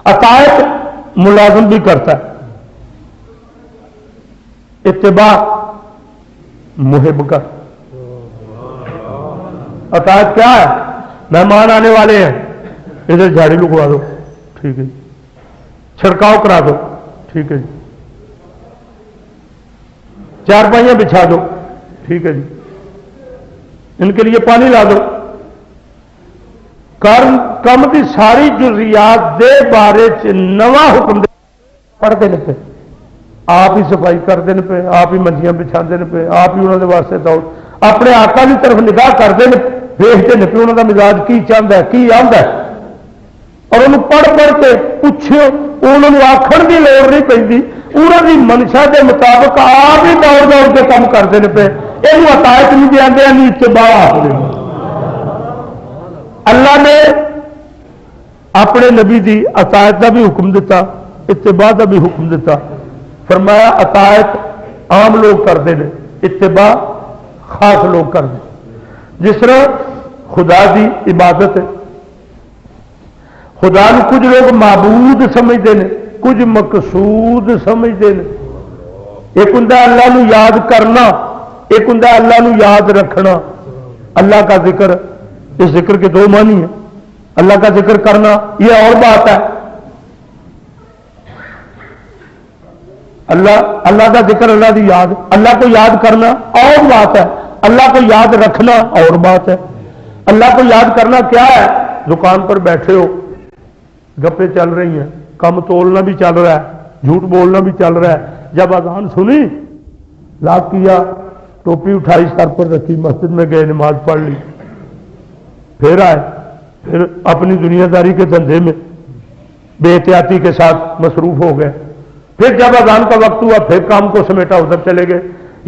اطاعت ملازم بھی کرتا ہے، اتباع محب کا۔ اطاعت کیا ہے؟ مہمان آنے والے ہیں، ادھر جھاڑی لگوا دو، ٹھیک ہے جی، چھڑکاؤ کرا دو، ٹھیک ہے جی، چارپائیاں بچھا دو، ٹھیک ہے جی، ان کے لیے پانی لا دو۔ کم کی ساری جزیات دے بارے نواں حکم پڑھتے ہیں پہ، آپ ہی صفائی کرتے ہیں پہ، آپ ہی منجیاں بچھا پہ، آپ ہی انہوں نے واسطے دوڑ اپنے آقا کی طرف نگاہ کرتے ہیں، دیکھتے ہیں کہ انہوں کا مزاج کی چاہتا ہے، کی آتا ہے، اور انہوں پڑھ کے پوچھو، انہوں نے آخر کی لوڑ نہیں پی، انہوں کی منشا کے مطابق آپ ہی دوڑ دوڑ کے کام کرتے ہیں پہ، یہ اطاعت نہیں دے آتے ہیں، اتباع آخر۔ اللہ نے اپنے نبی دی اطاعت کا بھی حکم دیتا، اتباع کا بھی حکم دیتا، فرمایا اطاعت عام لوگ کرتے ہیں، اتباع خاص لوگ کرتے ہیں۔ جس طرح خدا دی عبادت ہے، خدا نو کچھ لوگ معبود سمجھتے ہیں، کچھ مقصود سمجھتے ہیں۔ ایک ہوں اللہ نو یاد کرنا، ایک ہوں اللہ نو یاد رکھنا۔ اللہ کا ذکر، اس ذکر کے دو معنی ہیں، اللہ کا ذکر کرنا یہ اور بات ہے، اللہ کا ذکر، اللہ کی یاد، اللہ کو یاد کرنا اور بات ہے، اللہ کو یاد رکھنا اور بات ہے۔ اللہ کو یاد کرنا کیا ہے؟ دکان پر بیٹھے ہو، گپے چل رہی ہیں، کم تولنا بھی چل رہا ہے، جھوٹ بولنا بھی چل رہا ہے، جب اذان سنی لاک کیا، ٹوپی اٹھائی، سر پر رکھی، مسجد میں گئے، نماز پڑھ لی، پھر آئے، پھر اپنی دنیا داری کے دھندے میں بے احتیاطی کے ساتھ مصروف ہو گئے، پھر جب اذان کا وقت ہوا پھر کام کو سمیٹا ادھر چلے گئے۔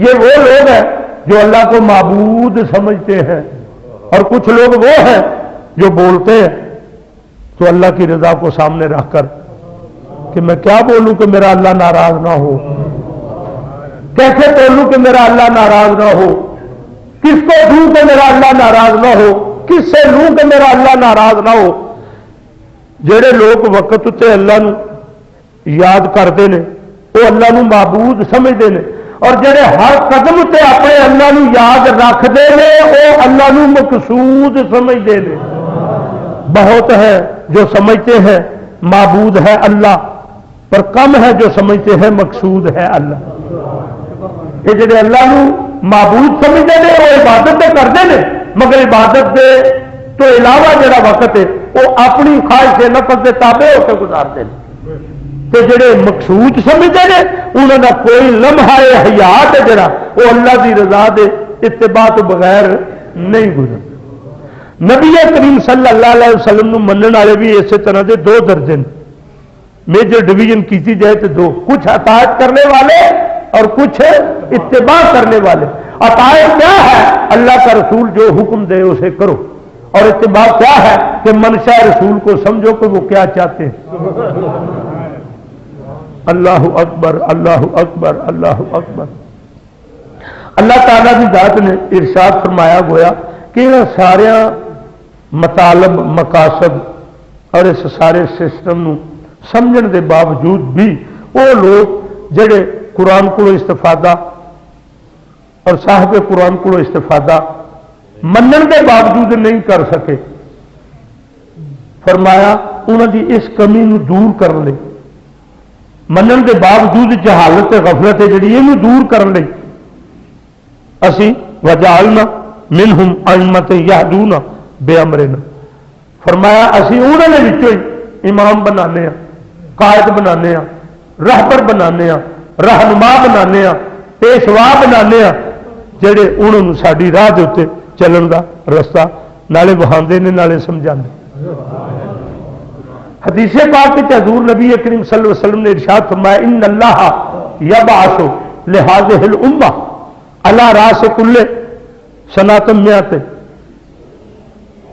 یہ وہ لوگ ہیں جو اللہ کو معبود سمجھتے ہیں، اور کچھ لوگ وہ ہیں جو بولتے ہیں تو اللہ کی رضا کو سامنے رکھ کر کہ میں کیا بولوں کہ میرا اللہ ناراض نہ ہو، کیسے بولوں کہ میرا اللہ ناراض نہ ہو، کس کو دوں کہ میرا اللہ ناراض نہ ہو، کس سے لوں کہ میرا اللہ ناراض نہ ہو۔ جڑے لوگ وقت تے اللہ نو یاد کرتے ہیں وہ اللہ نو معبود سمجھتے ہیں، اور جڑے ہر قدم تے اپنے اللہ نو یاد رکھتے ہیں وہ اللہ نو مقصود سمجھتے ہیں۔ بہت ہے جو سمجھتے ہیں معبود ہے اللہ، پر کم ہے جو سمجھتے ہیں مقصود ہے اللہ۔ یہ جڑے اللہ نو معبود سمجھتے ہیں وہ عبادت کرتے ہیں، مگر عبادت دے تو علاوہ جڑا وقت ہے وہ اپنی خواہش نفس کے تابع ہو کے گزارتے ہیں۔ تو جڑے مقصود سمجھتے ہیں انہوں کا کوئی لمحہ حیات ہے جڑا وہ اللہ کی رضا دے اتباع تو بغیر نہیں گزرتا۔ نبی کریم صلی اللہ علیہ وسلم نو منن والے بھی اسی طرح دے دو درجے، میجر ڈویژن کیتی جائے تو دو، کچھ اطاعت کرنے والے اور کچھ اتباع کرنے والے۔ اطاعت کیا ہے؟ اللہ کا رسول جو حکم دے اسے کرو، اور اتباع کیا ہے کہ منشا رسول کو سمجھو کہ وہ کیا چاہتے ہیں۔ اللہ اکبر، اللہ اکبر، اللہ اکبر۔ اللہ تعالیٰ کی ذات نے ارشاد فرمایا گویا کہ ان سارے مطالب، مقاصد اور اس سارے سسٹم نو سمجھن دے باوجود بھی وہ لوگ جڑے قرآن کو استفادہ اور صاحب قرآن کو استفادہ منن دے باوجود نہیں کر سکے، فرمایا انہوں دی اس کمی نو دور کرنے لئی، منن دے باوجود جہالت غفلت جڑی یہ دور کرنے لئی اسی وجعلنا منہم ائمۃ یہدون بامرنا، فرمایا اسی انہوں نے وچوں ہی امام بنانے ہیں، قائد بنانے ہیں، رہبر بنانے ہیں، رہنما بنانے ہیں، پیشوا بنانے ہیں، جڑے انہوں نے ساری راہ دے اوتے چلن دا رستہ نالے بہاندے نے نالے سمجھاندے۔ حدیث پاک کے حضور نبی کریم صلی اللہ علیہ وسلم نے ارشاد فرمایا ان اللہ یبعث لہذه الامہ علی راس کل سنۃ مئۃ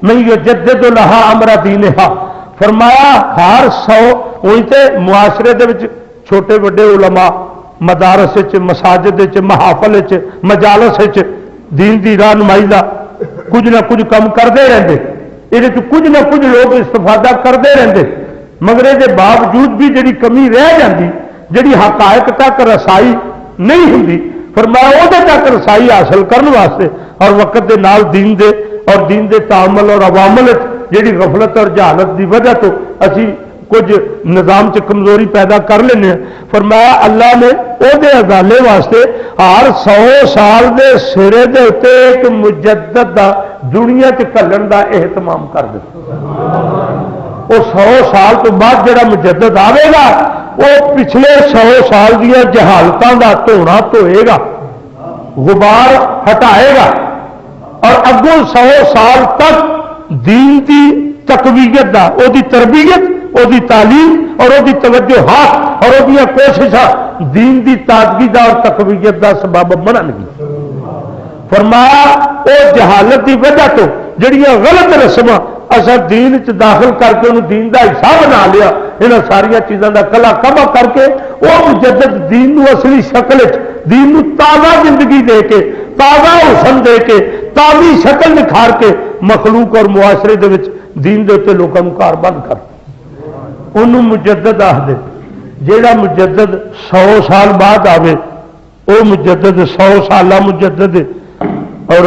من یجدد لها امر دینها، فرمایا ہر 100 ہوئی معاشرے دے وچ چھوٹے بڑے علماء مدارس وچ، مساجد وچ، محافل وچ، مجالس وچ دین دی رہنمائی دا کچھ نہ کچھ کام کرتے رہتے، یہ کچھ نہ کچھ لوگ استفادہ کرتے رہتے، مگر یہ باوجود بھی جڑی کمی رہ جاتی، جڑی حقائق تک رسائی نہیں ہوتی، فرمایا وہ تک رسائی حاصل کرنے واسطے اور وقت دے نال دین دے اور دین دے تعامل اور عوامل جڑی غفلت اور جہالت دی وجہ تو اسی کچھ نظام چ کمزوری پیدا کر لینے ہیں، فرمایا اللہ نے وہ ازالے واسطے ہر 100 سال دے سرے دے اتے ایک مجدد دا دنیا چ کلن دا اہتمام کر دیا۔ وہ 100 سال تو بعد جڑا مجدد آئے گا وہ پچھلے 100 سال دیا جہالتاں دا دھونا دھوئے گا، غبار ہٹائے گا، اور اگوں 100 سال تک دین دی تقویت دا، او دی تربیت، او دی تعلیم اور او دی توجہات اور او دی کوششاں دین دی تازگی دا اور تقویت دا سبب بنن گی۔ فرمایا او جہالت دی وجہ تو جڑیاں غلط رسماں اصا دین چ داخل کر کے انہوں دین دا حصہ بنا لیا، انہاں ساریا چیزاں دا کلا کبا کر کے وہ مجدد دین نو اصلی شکل دین نو تازہ زندگی دے کے، تازہ حسن دے کے، تازی شکل نکھار کے مخلوق اور معاشرے دے وچ دین دے تے لوکاں نوں کاربند کر انہوں مجدد آخدے۔ جیڑا مجدد 100 سال بعد آوے وہ مجدد 100 سالہ مجدد ہے، اور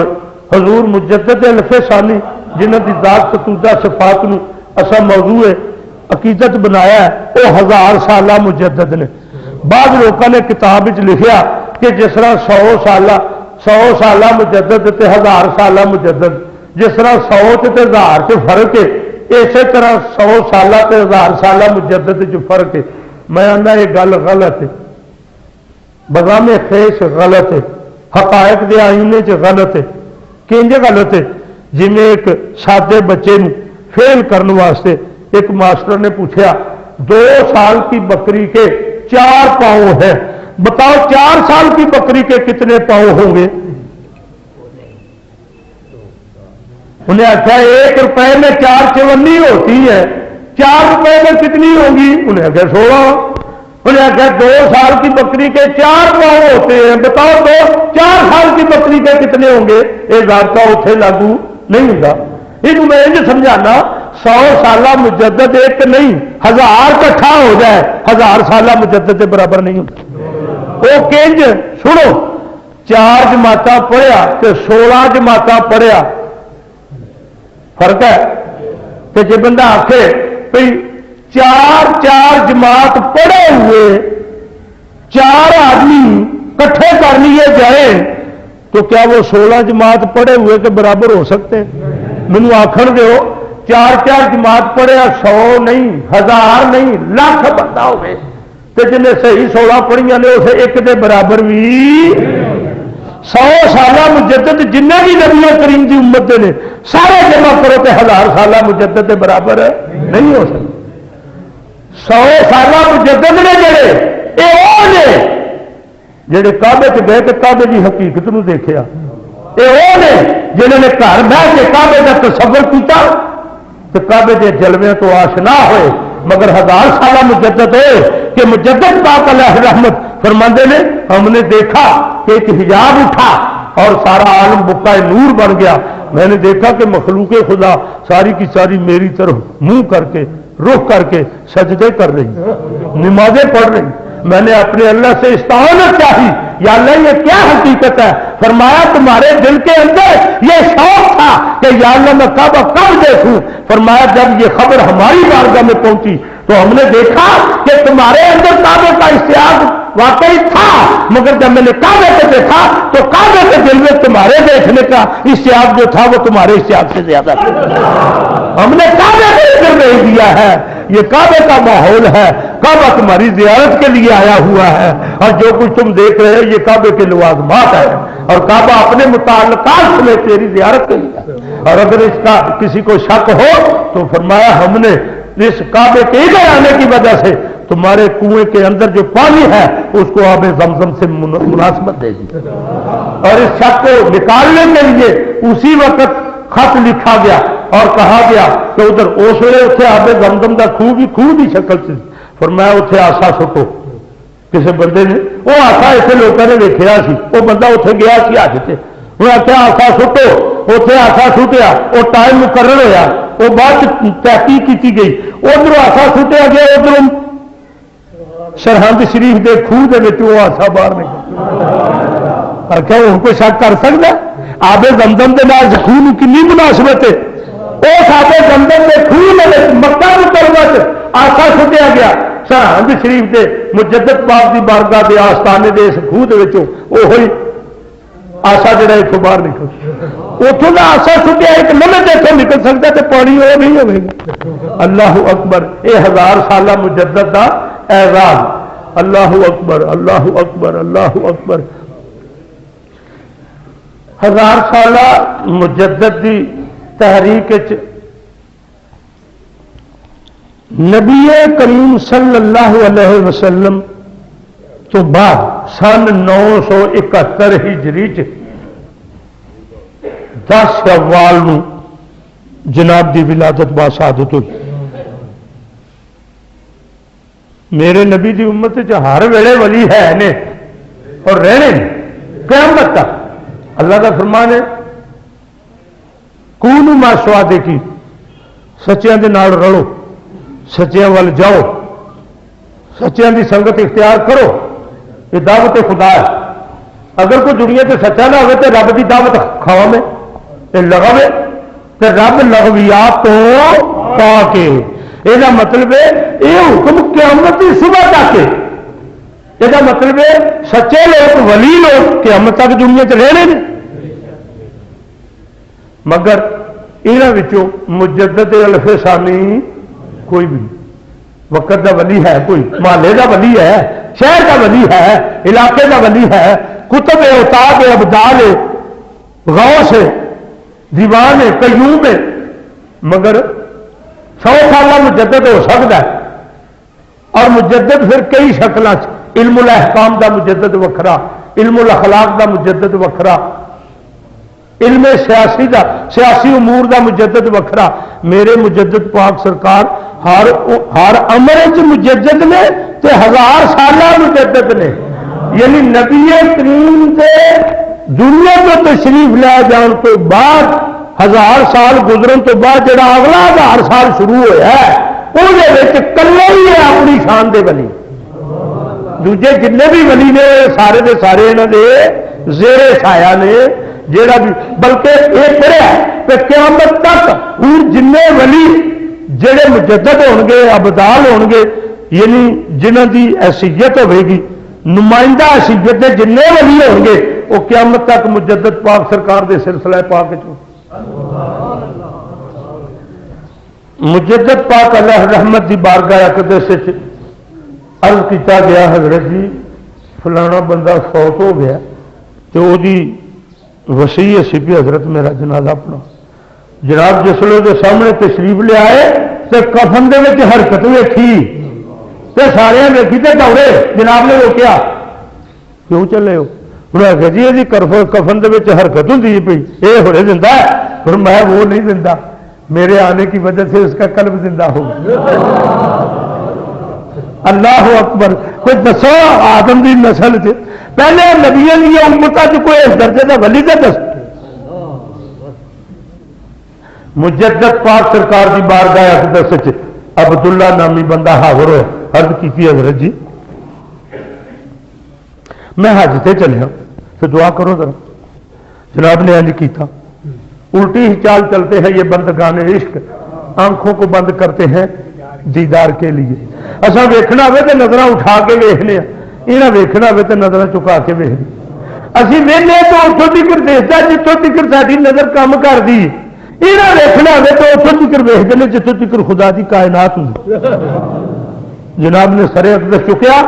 حضور مجدد الف ثانی جنہ دی ذات ستودہ صفات نو اسا موضوع عقیدت بنایا ہے وہ 1000 سالہ مجدد نے۔ بعض لوگوں نے کتاب وچ لکھیا کہ جس طرح 100 سالہ مجدد تے 1000 سالہ مجدد، جس طرح 100 تے 1000 تے فرق ہے، اسی طرح 100 سالہ تے 1000 سالہ مجدد جو فرق ہے۔ میں آنا یہ گل غلط ہے، بغام خیش غلط ہے، حقائق دے آئینے چ غلط ہے۔ کینجے غلط ہے؟ جی میں ایک سادے بچے نو فیل کرنے واسطے ایک ماسٹر نے پوچھا 2 سال کی بکری کے 4 پاؤں ہیں، بتاؤ 4 سال کی بکری کے کتنے پاؤں ہوں گے؟ انہیں آخیا 1 روپے میں 4 چونی ہوتی ہے، 4 روپے میں کتنی ہوگی؟ انہیں آخیا 16۔ انہیں آخیا 2 سال کی بکری کے 4 پاؤں ہوتے ہیں، بتاؤ 4 سال کی بکری کے کتنے ہوں گے؟ یہ ضابطہ اتنے لاگو نہیں ہوگا۔ یہ میں یہ سمجھانا 100 سالہ مجدد ایک نہیں، 1000 کٹھا ہو جائے 1000 سالہ مجدد کے برابر نہیں ہوتا۔ وہ کنج سنو، 4 جماعتاں پڑھیا کہ 16 جماعتاں پڑھیا فرق ہے۔ کہ جی بندہ آخے بھائی 4 جماعت پڑھے ہوئے 4 آدمی کٹھے کر لیے جائیں تو کیا وہ 16 جماعت پڑھے ہوئے کے برابر ہو سکتے ہیں؟ مینو آخر دو 4 جماعت پڑھیا 100 نہیں، 1000 نہیں، لاکھ بندہ ہوئے تو جنہیں صحیح 16 پڑھیاں نے اسے ایک دے برابر بھی 100 سالہ مجدد جنہیں بھی نبی کریم کی امت دے نے سارے جمع کرو تو 1000 سالہ مجدد کے برابر نہیں ہو سکتے۔ 100 سالہ مجدد نے جڑے یہ وہ نے جڑے کعبے چ گئے تو کعبے کی حقیقت نو دیکھا، یہ وہ نے جنہوں نے گھر بہ کے کعبے کا تصور کیتا تو کعبے کے جلوے تو آشنا ہوئے، مگر 1000 سالہ مجدد ہوئے کہ مجدد پاک علیہ رحمت فرماندے نے ہم نے دیکھا کہ ایک حجاب اٹھا اور سارا عالم بکا نور بن گیا۔ میں نے دیکھا کہ مخلوق خدا ساری کی ساری میری طرف منہ کر کے رخ کر کے سجدے کر رہی، نمازیں پڑھ رہی۔ میں نے اپنے اللہ سے استعانت چاہی، یا اللہ یہ کیا حقیقت ہے؟ فرمایا تمہارے دل کے اندر یہ شوق تھا کہ یا اللہ میں کعبہ کب دیکھوں۔ فرمایا جب یہ خبر ہماری بارگاہ میں پہنچی تو ہم نے دیکھا کہ تمہارے اندر کعبے کا اشتیاق واقعی تھا، مگر جب میں نے کعبے کو دیکھا تو کعبے کے دل میں تمہارے دیکھنے کا اشتیاق جو تھا وہ تمہارے اشتیاق سے زیادہ تھا۔ ہم نے کعبے کو ادھر نہیں دیا ہے، یہ کعبے کا ماحول ہے، کعبہ تمہاری زیارت کے لیے آیا ہوا ہے، اور جو کچھ تم دیکھ رہے ہو یہ کعبے کے لوازمات ہے، اور کعبہ اپنے متعلقات میں تیری زیارت کے لیے۔ اور اگر اس کا کسی کو شک ہو تو فرمایا ہم نے اس کعبے کے ادھر آنے کی وجہ سے تمہارے کنویں کے اندر جو پانی ہے اس کو آب زمزم سے مناسبت دے دی، اور اس شک کو نکالنے کے لیے اسی وقت خط لکھا گیا اور کہا گیا کہ ادھر اس ویلے اتنے آب زمزم کا خوہ کی شکل سے فرمایا اتنے آسا سٹو۔ کسی بندے نے وہ آسا اتنے لوگوں نے ویکیا سی، وہ بندہ اتنے گیا سی حج سے، ہوں آخیا آسا سٹو، اتنے آسا سٹیا، وہ ٹائم مقرر ہوا، وہ بعد تحقیق کی گئی، ادھر آسا سٹیا گیا، ادھر سرحد شریف کے خوہ آسا باہر نکل۔ آخیا ہوں کوئی شک کر سکتا؟ آبے زمزم کے نال خوہ کنی مناسبت ہے؟ اس آبے زمزم کے خوہ مکہ مکرمہ آسا سٹیا گیا، سرحد شریف کے مجدد پاک کی بارگاہ کے آستانے کے اس خوہ وہی آسا جڑا اتوں باہر نکل، اتوں کا آسا سٹیا ایک لمٹ اتوں نکل سکتا تو پانی وہ نہیں ہوگا۔ اللہ اکبر، یہ 1000 سالہ مجدد کا اعزاز۔ اللہ اکبر، اللہ اکبر، اللہ اکبر۔ 1000 سالہ مجدد کی تحریک نبی کریم صلی اللہ علیہ وسلم تو بعد سن 971 ہجری 10 شوال جناب دی ولادت باسعادت ہوئی۔ میرے نبی دی امت ہر ویلے ولی ہے نے اور رہنے قیامت تک۔ اللہ کا فرمان ہے کونوا ما صادقین، سچیاں دے نال رلو، سچیاں ول جاؤ، سچیاں دی سنگت اختیار کرو، یہ دعوت خدا ہے۔ اگر کوئی دنیا تے سچا نہ ہوئے تو رب دی دعوت کھاوا میں لگا میں تو رب لغویات تو پا کے، یہ مطلب ہے یہ حکم قیامت کی صبح تک ہے۔ یہ مطلب ہے سچے لوگ ولی لوگ قیامت تک دنیا چ رہنے نے، مگر یہاں مجدد الف ثانی کوئی بھی نہیں۔ وقت کا ولی ہے کوئی، محلے کا ولی ہے، شہر کا ولی ہے، علاقے کا ولی ہے، کتب اوتاد ابدال غوث ہے، دیوان ہے، قیوم ہے، مگر 100 سالہ مجدد ہو سکتا ہے۔ اور مجدد پھر کئی شکلوں، علم الاحکام دا مجدد وکھرا، علم الاخلاق دا مجدد وکھرا، علم سیاسی دا سیاسی امور دا مجدد وکھرا۔ میرے مجدد پاک سرکار ہر امر مجدد نے تے 1000 سالہ مجدد نے، یعنی نبی کریم دے دنیا کو تشریف لے جان تو بعد 1000 سال گزرن تو بعد جڑا اگلا 1000 سال شروع ہوا ہے وہ کلے ہی ہے اپنی شان دے ولی، دوجے جنے بھی ولی نے سارے دے سارے انہوں نے زیر سایہ نے جیڑا بھی، بلکہ یہ پڑھا کہ قیامت تک ہوں جن ولی جڑے مجدد ہون گے، ابدال ہون گے، یعنی جنہ دی حیثیت ہوے گی، نمائندہ حیثیت دے جن ولی ہون گے وہ قیامت تک مجدد پاک سرکار دے سلسلہ پاک مجدد پاک اللہ رحمت دی بارگاہ اقدس عرض کیتا گیا حضرت جی فلانا بندہ فوت ہو گیا تو وہ وسیع سی بھی حضرت میرا جنازہ پڑھو۔ جناب جس لوگ سامنے تشریف لے آئے تو کفن دے وچ حرکت ویکھی تے سارے ویکھی تے دوڑے، جناب نے روکیا کیوں چلے ہو؟ انہوں نے کہا جی یہ کفن دے وچ حرکت ہوندی ہے پئی، یہ ہونے زندہ ہے؟ پھر میں وہ نہیں زندہ، میرے آنے کی وجہ سے اس کا قلب زندہ ہو گیا۔ اللہ اکبر۔ کوئی دسو آدم دی نسل سے پہلے نبیوں کی امتہ جو کوئی اس درجے کا ولی کا دس مجدد پاک سرکار کی بارگاہ اقدس عبداللہ نامی بندہ حاضر ہوئے، عرض کی حضرت جی میں حج سے چلیا تو دعا کرو ذرا۔ جناب نے انج کیتا، الٹی ہی چال چلتے ہیں یہ بندگان عشق، آنکھوں کو بند کرتے ہیں دیدار کے لیے۔ اصا ویکھنا ہوئے تو نظر اٹھا کے ویکھنے، یہاں ویکھنا ہوئے تو نظر چکا کے ویکھنے۔ اسی ویلے تو اتوں تک دیکھتا جتوں تک ساری نظر کام کرتی، یہاں ویکھنا ہوئے تو اتوں تک ویکھتے ہیں جتوں تک خدا کی کائنات ہوئی۔ جناب نے سر اقدس چکیا،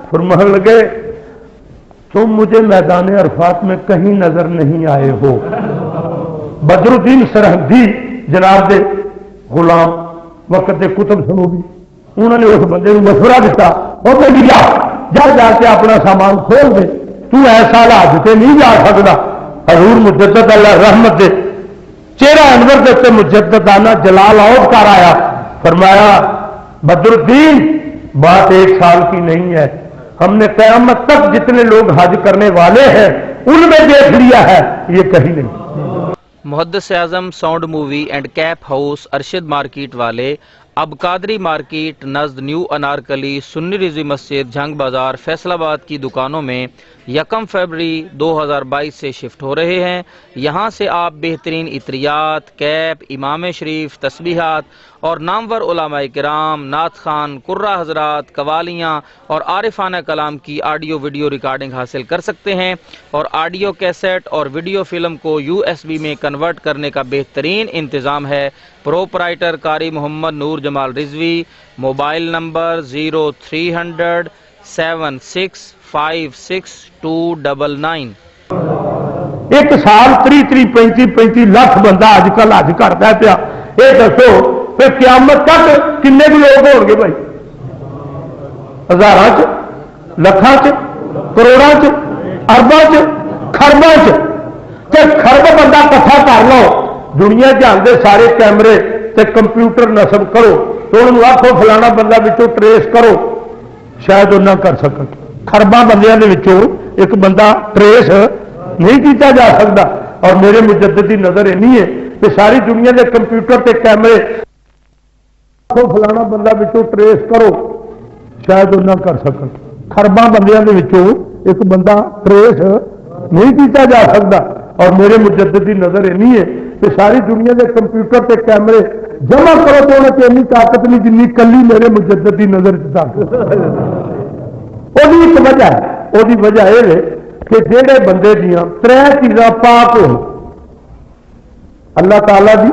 فرمان لگے تم مجھے میدان عرفات میں کہیں نظر نہیں آئے ہو۔ بدر الدین سرحدی جناب دے غلام وقت دے کتب سنوبی، انہوں نے اس بندے کو مشورہ دیتا، وہ کہ جا جا کے اپنا سامان کھول دے، تو ایسا حج سے نہیں جا سکتا۔ حضور مجدد اللہ رحمت دے چہرہ انور دے مجددانہ جلال عود کر آیا، فرمایا بدر الدین بات 1 سال کی نہیں ہے، ہم نے قیامت تک جتنے لوگ حج کرنے والے ہیں ان میں دیکھ لیا ہے، یہ کہیں نہیں۔ Muhaddis Azam sound movie and cap house Arshad market والے اب قادری مارکیٹ نزد نیو انارکلی سنی رضوی مسجد جھنگ بازار فیصل آباد کی دکانوں میں 1 فروری 2022 سے شفٹ ہو رہے ہیں۔ یہاں سے آپ بہترین عطریات، کیپ، امام شریف، تسبیحات اور نامور علماء کرام، نعت خوان، قرہ حضرات، قوالیاں اور عارفانہ کلام کی آڈیو ویڈیو ریکارڈنگ حاصل کر سکتے ہیں، اور آڈیو کیسٹ اور ویڈیو فلم کو USB میں کنورٹ کرنے کا بہترین انتظام ہے۔ پروپرائٹر قاری محمد نور جمال رضوی، موبائل نمبر 0300 7656 ایک سال 35 لاکھ بندہ اج کل حج کرتا پیا، یہ دسو پھر قیامت تک کنے بھی لوگ ہو گے بھائی؟ ہزاراں چ، لکھاں چ، کروڑاں چ، ارباں چ، خرباں چ، تے خرب بندہ کٹھا کر لو، دنیا جانتے سارے کیمرے تے کمپیوٹر نصب کرو، تو انہوں آخو فلانا بندہ وچوں ٹریس کرو، شاید وہ نہ کر سکن۔ خرباں بندیاں دے وچوں ایک بندہ ٹریس نہیں کیتا جا سکتا، اور میرے مجدد کی نظر اینی ہے کہ ساری دنیا کے کمپیوٹر تے کیمرے فلانا بندہ وچوں ٹریس کرو، شاید وہ نہ کر سکن۔ خرباں بندیاں دے وچوں ایک بندہ ٹریس نہیں کیتا جا سکتا، اور میرے مجدد کی نظر اینی ہے کہ ساری دنیا کے کمپیوٹر تے کیمرے جمع کرو تو انہیں اتنی طاقت نہیں جنی کلی میرے مجدد کی نظر طاقت۔ وہ ایک وجہ ہے، وہ وجہ یہ ہے کہ جہے بندے دیا 3 چیزاں پاک ہو، اللہ تعالی دی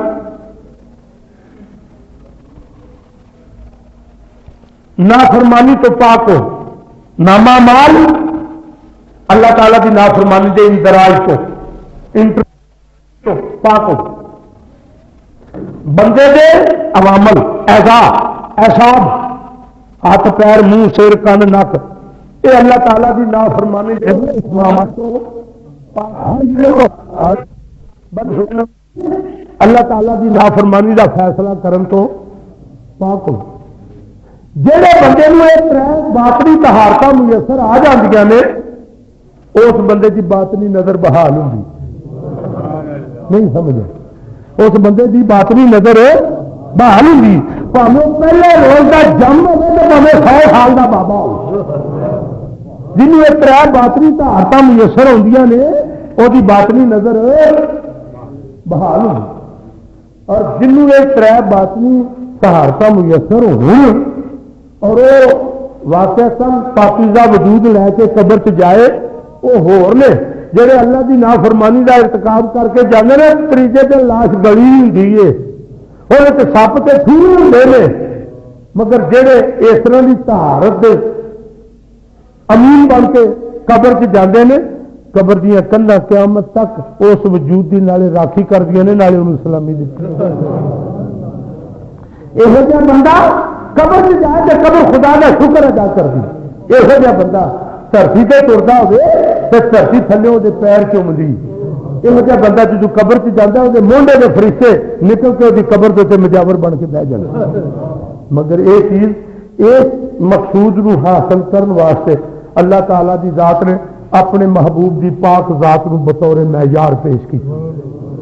نافرمانی تو پاک ہو، نامہ مال اللہ تعالی دی نافرمانی دے اندراج تو پاک ہو، بندے دے عوامل اعصاب ہاتھ پیر منہ سر کن نک، یہ اللہ تعالیٰ کی نافرمانی اللہ تعالیٰ کی نافرمانی کا فیصلہ کرن تو پاک ہو۔ جہے بندے یہ 3 باطنی طہارت میسر آ جاندیاں نے، اس بندے کی باطنی نظر بحال ہوگی، نہیں سمجھے؟ اس بندے کی باطنی نظر بحال ہوگی، پہلے روز کا جم ہو تو 100 سال کا بابا ہو، جنہوں یہ 3 باطنی طہارت میسر ہوندیاں نے وہ باطنی نظر بحال ہوگی، اور جنہوں یہ 3 باطنی طہارت میسر ہو اور وہ واقعہ پاکیزہ وجود لے کے قبر چ جائے، وہ ہور نے جڑے اللہ کی نافرمانی کا ارتکاب کر کے جانے نے، تیجے دن لاش گلی ہوتی ہے، وہ سپ سے ٹھور ہوتے ہیں، مگر جہے اس طرح کی طہارت امین بن کے قبر چ جاندے نے، قبر دیا کنھاں قیامت تک اس وجود کی نالے راکھی کر دیا نے، نالے انہوں سلامی دیتی۔ یہو جہا بندہ قبر چ جائے تو قبر خدا کا شکر ادا کر دی، یہو جہا بندہ دھرتی سے ترتا ہوئے تو دھرتی تھلے وہ پیر چومدی، یہو جہا بندہ جو قبر چ جاتا ہے وہ مونڈے کے فرشتے نکل کے وہ قبر کے مجاور بن کے بہ جاتے۔ مگر یہ چیز اس مقصود کو حاصل کرنے واسطے اللہ تعالیٰ دی ذات نے اپنے محبوب دی پاک ذات کو بطور معیار پیش کی،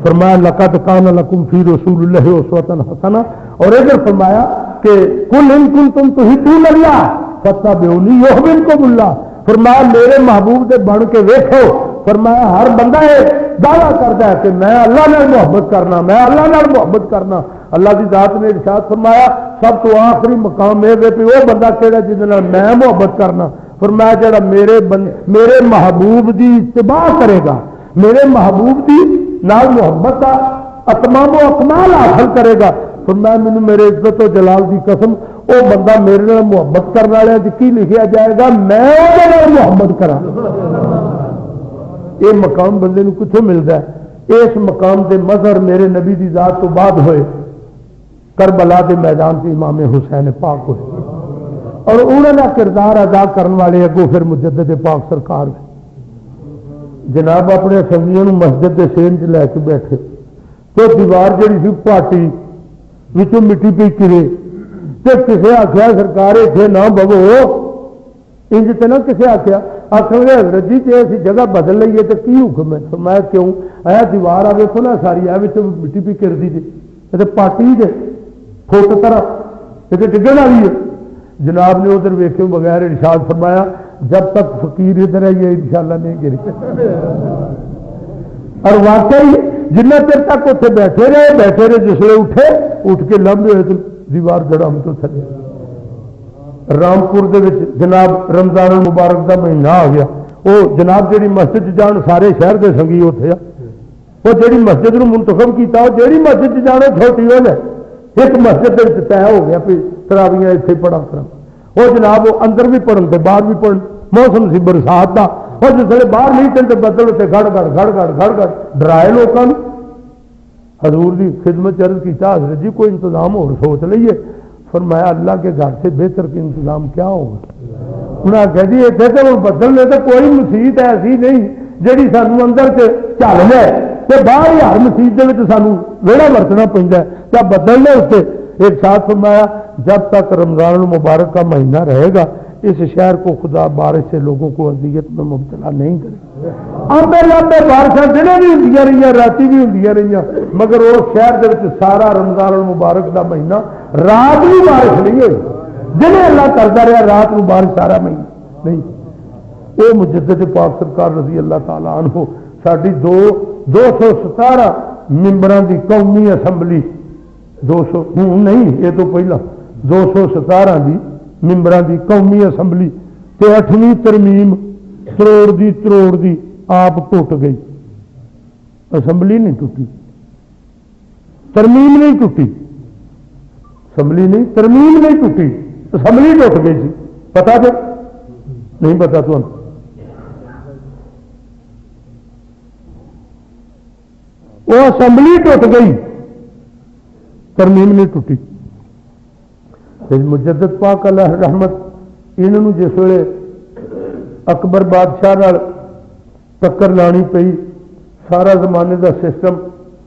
فرمایا لقد کان لکم فی رسول اللہ اسوۃ حسنہ، اور ادھر فرمایا کہ قل ان کنتم تحبون اللہ فاتبعونی یحببکم اللہ، فرمایا میرے محبوب دے بن کے ویکھو، فرمایا ہر بندہ یہ دعویٰ کرتا ہے کہ میں اللہ نال محبت کرنا، میں اللہ نال محبت کرنا۔ اللہ کی ذات نے ارشاد فرمایا سب تو آخری مقام یہ ہے کہ وہ بندہ کہڑا جس نال میں محبت کرنا، فرمایا جڑا میرے محبوب دی اتباع کرے گا، میرے محبوب دی نال محبت کا اتمام و اکمال حاصل کرے گا، فرمایا مینوں میرے عزت و جلال دی قسم وہ بندہ میرے نال محبت کرنے والے کی لکھیا جائے گا میں وہ محبت کرا۔ یہ مقام بندے کو کتوں ملتا ہے؟ اس مقام دے مظہر میرے نبی دی ذات تو بعد ہوئے کربلا دے میدان سے امام حسین پاک ہوئے، اور انہوں نے کردار ادا کرنے والے اگوں پھر مجدد پاک سرکار جناب اپنے سنگیوں مسجد کے سین چ لے کے بیٹھے تو دیوار جڑی سی پاٹی وچوں مٹی پی کرے تو کسے آخیا سرکار اتنے نہ بو، انج تے نہ کسے آخیا آخر گے حضرت جی جی اسی جگہ بدل لئیے تو کی حکم ہے؟ فرمایا کیوں؟ آیا دیوار آ ویکو نا ساری ہے مٹی بھی کرتی جی یہ پاٹی جے فٹ طرح یہ ڈگن والی ہے۔ جناب نے ادھر ویکھے بغیر ارشاد فرمایا جب تک فقیر ادھر ہے یہ انشاءاللہ نہیں گری۔ اور واقعی جنہ چر تک اتنے بیٹھے رہے جسے اٹھے اٹھ کے لمبے ہوئے تو دیوار جڑم تو تھلے۔ رامپور دے وچ جناب رمضان المبارک دا مہینہ آ گیا، وہ جناب جیڑی مسجد جان سارے شہر دے سنگی اتنے آ، وہ جیڑی مسجد نو منتخب کیتا وہ جیڑی مسجد جانا چھوٹی ہو جائے ایک مسجد طے ہو گیا پھر تراویاں اتنے پڑھا کرا، وہ جناب وہ اندر بھی پڑھن تے باہر بھی پڑھن، موسم سی برسات کا، اور جس باہر نہیں چلتے بدل اتنے گڑ ڈرائے لوگوں نے۔ حضور کی خدمت عرض کیتا حضرت جی کوئی انتظام اور سوچ لئیے۔ فرمایا اللہ کے گھر سے بہتر کے انتظام کیا ہوگا؟ انہوں نے کہا جی اتنے تو بدل لے تو کوئی مسیت ایسی نہیں جیڑی سانو اندر سے چل جائے تو باہر ہی ہر مسیت کے سانو ویڑا ورتنا پہنتا ہے کیا بدل لے اتنے۔ ایک ساتھ فرمایا جب تک رمضان المبارک کا مہینہ رہے گا اس شہر کو خدا بارش سے لوگوں کو اذیت میں مبتلا نہیں کرے۔ آتے لاتے بارشاں دنیں بھی ہوندیاں رہی راتی بھی ہوندیاں رہی مگر وہ شہر دے سارا رمضان المبارک کا مہینہ رات بھی بارش نہیں ہوئی، دنیں اللہ کرتا رہا رات کو بارش سارا مہینہ نہیں۔ وہ مجدد پاک سرکار رضی اللہ تعالیٰ عنہ ساری 217 ممبران دی قومی اسمبلی 200 نہیں یہ تو پہلا 217 دی ممبران دی قومی اسمبلی تے 8ویں ترمیم تروڑ دی آپ ٹوٹ گئی، اسمبلی نہیں ٹوٹی، ترمیم نہیں ٹوٹی، اسمبلی نہیں ترمیم نہیں ٹوٹی، اسمبلی ٹوٹ گئی تھی۔ پتا جب نہیں پتا تو وہ اسمبلی ٹوٹ گئی ترمیم نہیں ٹوٹی۔ مجدد پاک اللہ رحمت انہوں جس ویلے اکبر بادشاہ نال ٹکر لانی پئی، سارا زمانے دا سسٹم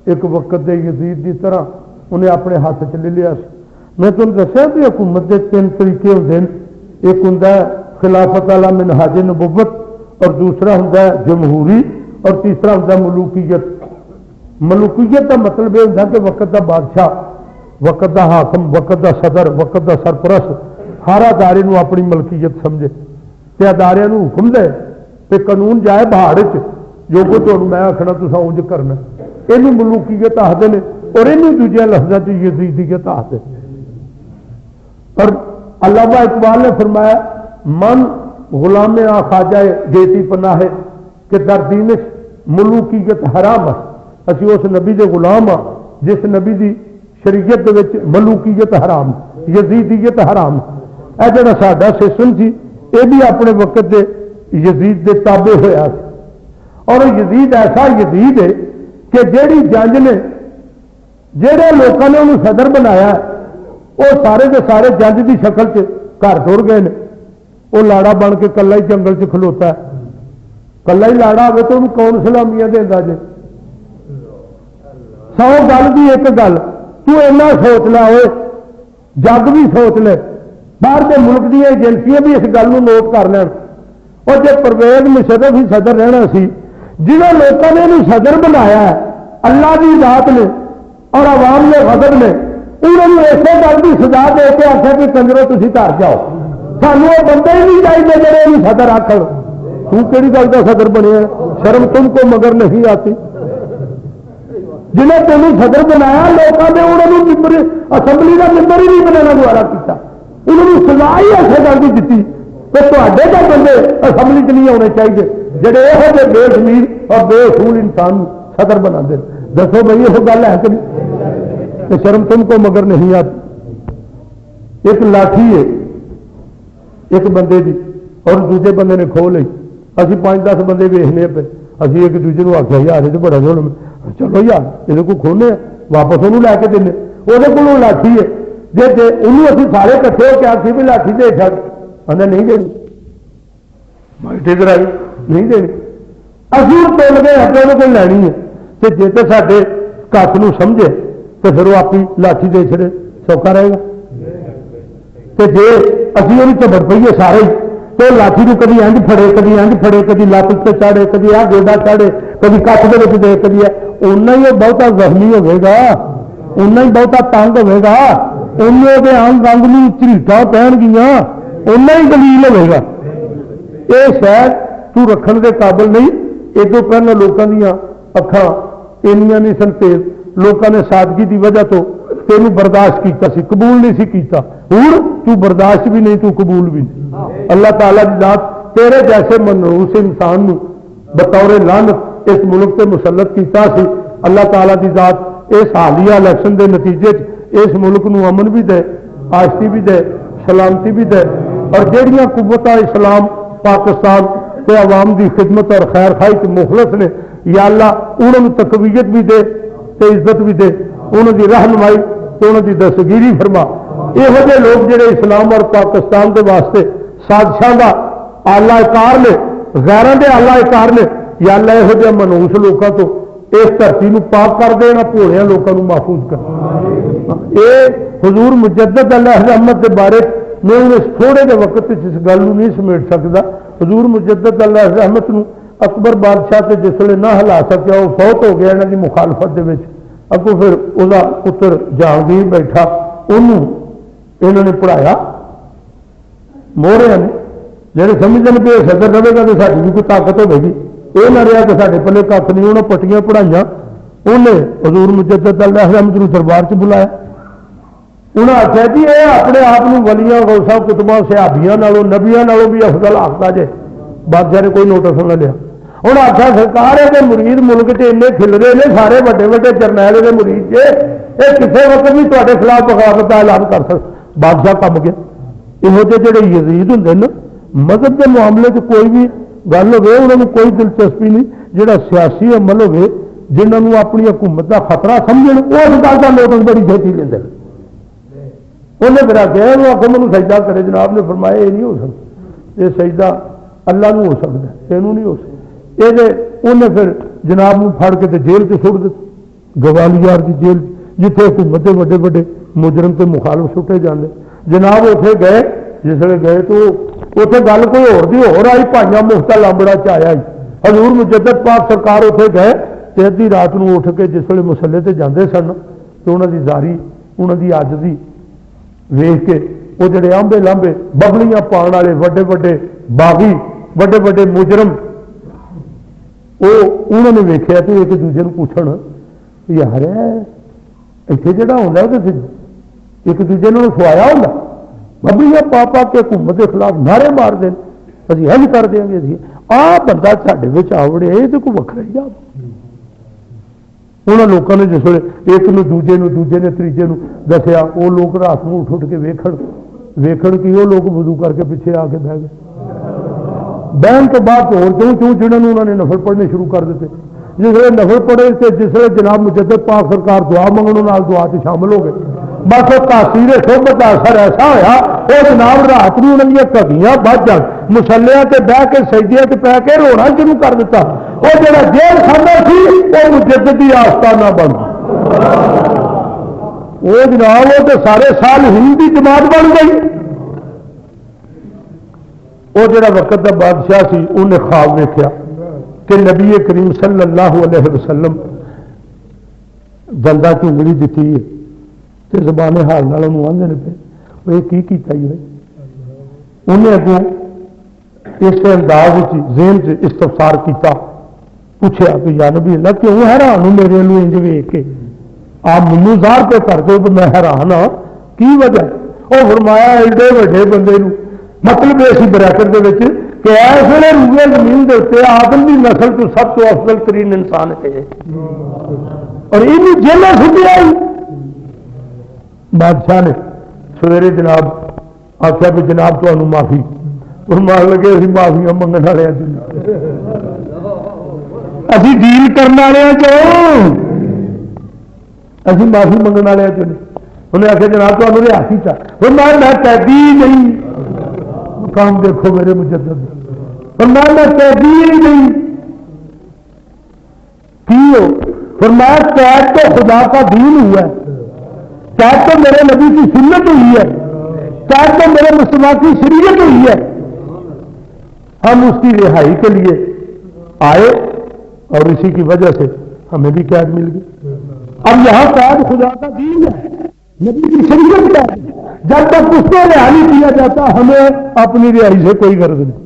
ایک وقت دے یزید دی طرح انہیں اپنے ہاتھ چ لے لیا۔ میں تمہیں دسیا کہ حکومت کے 3 طریقے ہوتے ہیں، ایک ہوں خلافت والا منہاج نبوت، اور دوسرا ہوں جمہوری، اور تیسرا ہوں ملوکیت۔ ملوکیت کا مطلب یہ ہوتا کہ وقت کا بادشاہ، وقت کا حاکم، وقت کا صدر، وقت کا سرپرست ہر ادارے نو اپنی ملکیت سمجھے تے ادارے نو حکم دے تے قانون جائے بہار جو کچھ میں آخنا تو انج کرنا، یہ ملوکیت آخر نے، اور یہ دوجے لفظوں سے یزیدیت آخر۔ اور علامہ اقبال نے فرمایا من غلام خواجہ گیتی پناہ کہ در دینش ملوکیت حرام ہے، اسی اس نبی دے غلام ہاں جس نبی دی شریعت دے ملوکیت حرام، یزیدیت حرام۔ اے جڑا ساڈا سسٹم سی یہ بھی اپنے وقت دے یزید دے تابع ہویا سی، اور یزید ایسا یزید ہے کہ جیڑی جنج نے جہے لوگوں نے انہوں صدر بنایا وہ سارے کے سارے جنج کی شکل سے گھر ٹر گئے ہیں۔ وہ لاڑا بن کے کلا ہی جنگل سے کھلوتا ہے، کلا ہی لاڑا ہوگا تو انہوں کون سلامیاں دینا جی؟ 100 گل بھی ایک گل تو اینا سوچ لے ہوئے، جگ بھی سوچ لے، باہر کے ملک دیا ایجنسیاں بھی اس گل نوٹ کر لین۔ اور جب پرویز مشرف ہی صدر رہنا سی، جنہوں لوگوں نے انہوں صدر بنایا ہے اللہ کی ذات نے اور عوام نے غضب نے، انہوں نے اسی گل کی سزا دے کے آخیا کہ کنجرو تھی گھر جاؤ، سانو وہ بندے ہی نہیں چاہیے جڑے انہوں صدر آخر۔ تو کہڑی گل کا صدر بنیا؟ شرم تم کو مگر نہیں آتی؟ جنہیں تمہیں صدر بنایا لوگوں نے انہوں نے اسمبلی کا ممبر ہی نہیں بنانا دوبارہ کیا، انہوں نے سزا ہی ایسے گل کی دیتی تو تے کا بندے اسمبلی چ نہیں آنے چاہیے جڑے یہ بے زمیر اور بے اصول انسان صدر بنا دے۔ دسو بھائی یہ گل ہے کہ نہیں؟ کہ شرم تم کو مگر نہیں آتی۔ ایک لاٹھی ہے ایک بندے کی اور دوسرے بندے نے کھو لی، اسی 5-10 بندے ویچنے پہ، اسی ایک دوسرے کو آخیا یار یہ تو بڑا ظلم ہے، چلو یار یہ کو کھونے واپس انہوں لے کے دینے، وہ لاٹھی ہے جی انہوں اسی سارے کٹھے ہو کے آخی بھی لاٹھی دے چڑ آدھا نہیں دینی، مائٹے کرائی نہیں دینی، اسی تل گئے اپنے کو لینی ہے تو جی تو سارے کت نو سمجھے تو پھر وہ آپ لاٹھی دے چڑے سوکھا رہے گا، تو جی ابھی وہ چبڑ پیے سارے تو لاٹھی کو کدی انج پھڑے کدی انج پھڑے کدی لت سے چاڑے کدی آ گوڈا چاڑے کدی کچھ دے کدی اُنہ ہی بہتا زخمی ہوگا اُنہ ہی بہتا تنگ ہوگا انگ انگ میں چریٹا پہن گیا اُنہ ہی دلیل ہوگا یہ شاید تو رکھن کے قابل نہیں. یہ تو پہلے لوگوں دیا اکھاں اینیاں نہیں سن تیز لوگوں نے سادگی کی وجہ تو تینوں برداشت کیتا سی قبول نہیں سی کیتا ہوں تو برداشت بھی نہیں تو قبول بھی نہیں. اللہ تعالیٰ کی ذات تیرے جیسے منحوس انسان نو بطور لعنت اس ملک سے مسلط کیتا سی. اللہ تعالیٰ کی ذات اس حالیہ الیکشن کے نتیجے اس ملک نو امن بھی دے آشتی بھی دے سلامتی بھی دے اور جہاں قوت اسلام پاکستان کے عوام کی خدمت اور خیر خائی کے مخلص نے یا اللہ انہوں تقویت بھی دے تے عزت بھی دے انہوں کی رہنمائی تے انہوں کی دستگیری فرما. یہو جے لوگ جڑے اسلام اور پاکستان کے واسطے سازشاں کا آلہ کار نے غیروں کے آلہ کار نے یا اللہ یہو جہاں منہوس لوگوں تو اس دھرتی کو پاک کر دینا بھولیا لوگوں کو محفوظ کر. یہ حضور مجدد اللہ رحمت کے بارے میں اس تھوڑے جے وقت اس گل نہیں سمیٹ سکتا. حضور مجدد اللہ رحمت نو اکبر بادشاہ سے جسے نہ ہلا سکیا وہ فوت ہو گیا انہوں کی مخالفت دے وچ اگوں پھر وہ پتر جہانگیر بیٹھا انہوں نے پڑھایا موہریا نے جہاں سمجھتے کہ صدر رہے گا تو ساری بھی کوئی طاقت ہوگی یہ نہ رہا کہ سارے پلے کھ نہیں انہیں پٹیاں پڑھائیاں انہیں حضور مجدد اللہ رحمت نو دربار چ بلایا انہیں آخیا جی یہ اپنے آپ ولیاں غوثاں کتباں صحابیاں نالوں نبیاں نالوں بھی افضل آختا جے. بادشاہ نے کوئی نوٹس نہ لیا. ہوں آخیا سرکار ہے کہ مرید ملک سے اے کھل رہے ہیں سارے وڈے وڈے جرنیل کے مرید سے یہ کسی وقت بھی تے خلاف بغاوت کا اعلان کر سکتے. بادشاہ کم گیا. یہو جہ جڑے یزید ہوں نا مذہب کے معاملے سے کوئی بھی گل ہوگی انہوں نے کوئی دلچسپی نہیں. جہاں سیاسی عمل ہوگی جنہوں اپنی حکومت کا خطرہ سمجھ وہ اس گل کا نوٹس بڑی چھیتی لے. انہیں پھر آخیا آخر مجھے سجدہ کرے. جناب نے فرمایا یہ نہیں ہو سکتا یہ سجدہ اللہ نو ہو سکتا یہ نہیں ہو سکتا. یہ انہیں پھر جناب نو پھڑ کے جیل سے سٹ دیتے گوالیار کی جیل جتنے حکومت کے وڈے وڈے مجرم کے مخالف سٹے جاتے. جناب اتنے گئے جسے گئے تو اتنے گل کوئی ہور آئی بھائیاں مفتا لامبڑا چیا. حضور مجدد پاک سرکار اتنے گئے تو ادھی رات کو اٹھ کے جس ویلے مسلے سے جاتے سن تو انہوں کی زاری انہوں کی عاجزی ویخ کے وہ جڑے آمبے لامبے ببلیاں پان والے وڈے وڈے باغی وڈے وڈے مجرم وہ انہوں نے ویخیا تو ایک دوسرے کو پوچھن یار اتنے جڑا ہوتا تو ایک دوسرے نے سوایا ہوتا ببلیاں پا پا کے حکومت کے خلاف نعرے مار دیں ابھی حل کر دیں گے ابھی آ بندہ ساڈے آوڑے یہ تو کوئی وکرا ہی آ. انہوں لوگوں نے جس ویلے ایک دوجے نے تیجے دسیا وہ لوگ رات کو اٹھ اٹھ کے ویکھن کی وہ لوگ وضو کر کے پیچھے آ کے بہ گئے. بہن تو بعد اور کیوں جنہوں انہوں نے نفل پڑھنے شروع کر دیتے. جس ویلے نفل پڑھے تو جس ویلے جناب مجدد پاک سرکار دعا منگنے دعا سے شامل ہو گئے. بس وہ تاثیر صحبت کا اثر ایسا ہوا وہ جناب رات کو انہوں نے کبیاں بچ جان مسلیاں تے بہ کے سجدیاں تے پہ کے رونا شروع کر دیتا. وہ جڑا جیل خانہ سی وہ مجدد کی آستانہ بن وہ جناب وہ تو سارے سال ہندی جماعت بن گئی. وہ جڑا وقت کا بادشاہ سی انہیں خواب دیکھا کہ نبی کریم صلی اللہ علیہ وسلم دندا چونگڑی دیتی ہے تو زبان حال نال آدھے نے پہ وہ کی کیتا ہی انہیں اگوں اس انداز ذہن سے استفسار کیتا پوچھا کہ یا نبی اللہ کیوں حیران ہوں میرے انج ویخ کے آپ مینو ظاہر پہ کر دو میں حیران ہاں کی وجہ. وہ فرمایا ایڈے وڈے بندے مطلب اسی بریکٹ کے کہ ایس ویلے روئے زمین دیتے آدم کی نسل تو سب تو افضل ترین انسان ہے اور یہ جیل سٹیا. بادشاہ نے سویرے جناب آخیا بھی جناب تمہیں معافی فرمان لگے اسی معافیاں منگنے والے ابھی ڈیل کرنے والے ابھی معافی منگنے والے انہیں آخیا جناب تمہیں رہاسی چاہ فرمان میں قیدی نہیں کام دیکھو میرے مجدد فرمان میں قیدی نہیں کی ہو فرمایا قید تو خدا کا دین ہوا ہے قید تو میرے نبی کی سنت ہوئی ہے قید تو میرے مسلمان کی شریعت ہوئی ہے ہم اس کی رہائی کے لیے آئے اور اسی کی وجہ سے ہمیں بھی قید مل گئی. اب یہاں قید خدا کا دین ہے، نبی کی شریعت ہے. جب تک اس کو رہا نہیں کیا جاتا ہمیں اپنی رہائی سے کوئی غرض نہیں.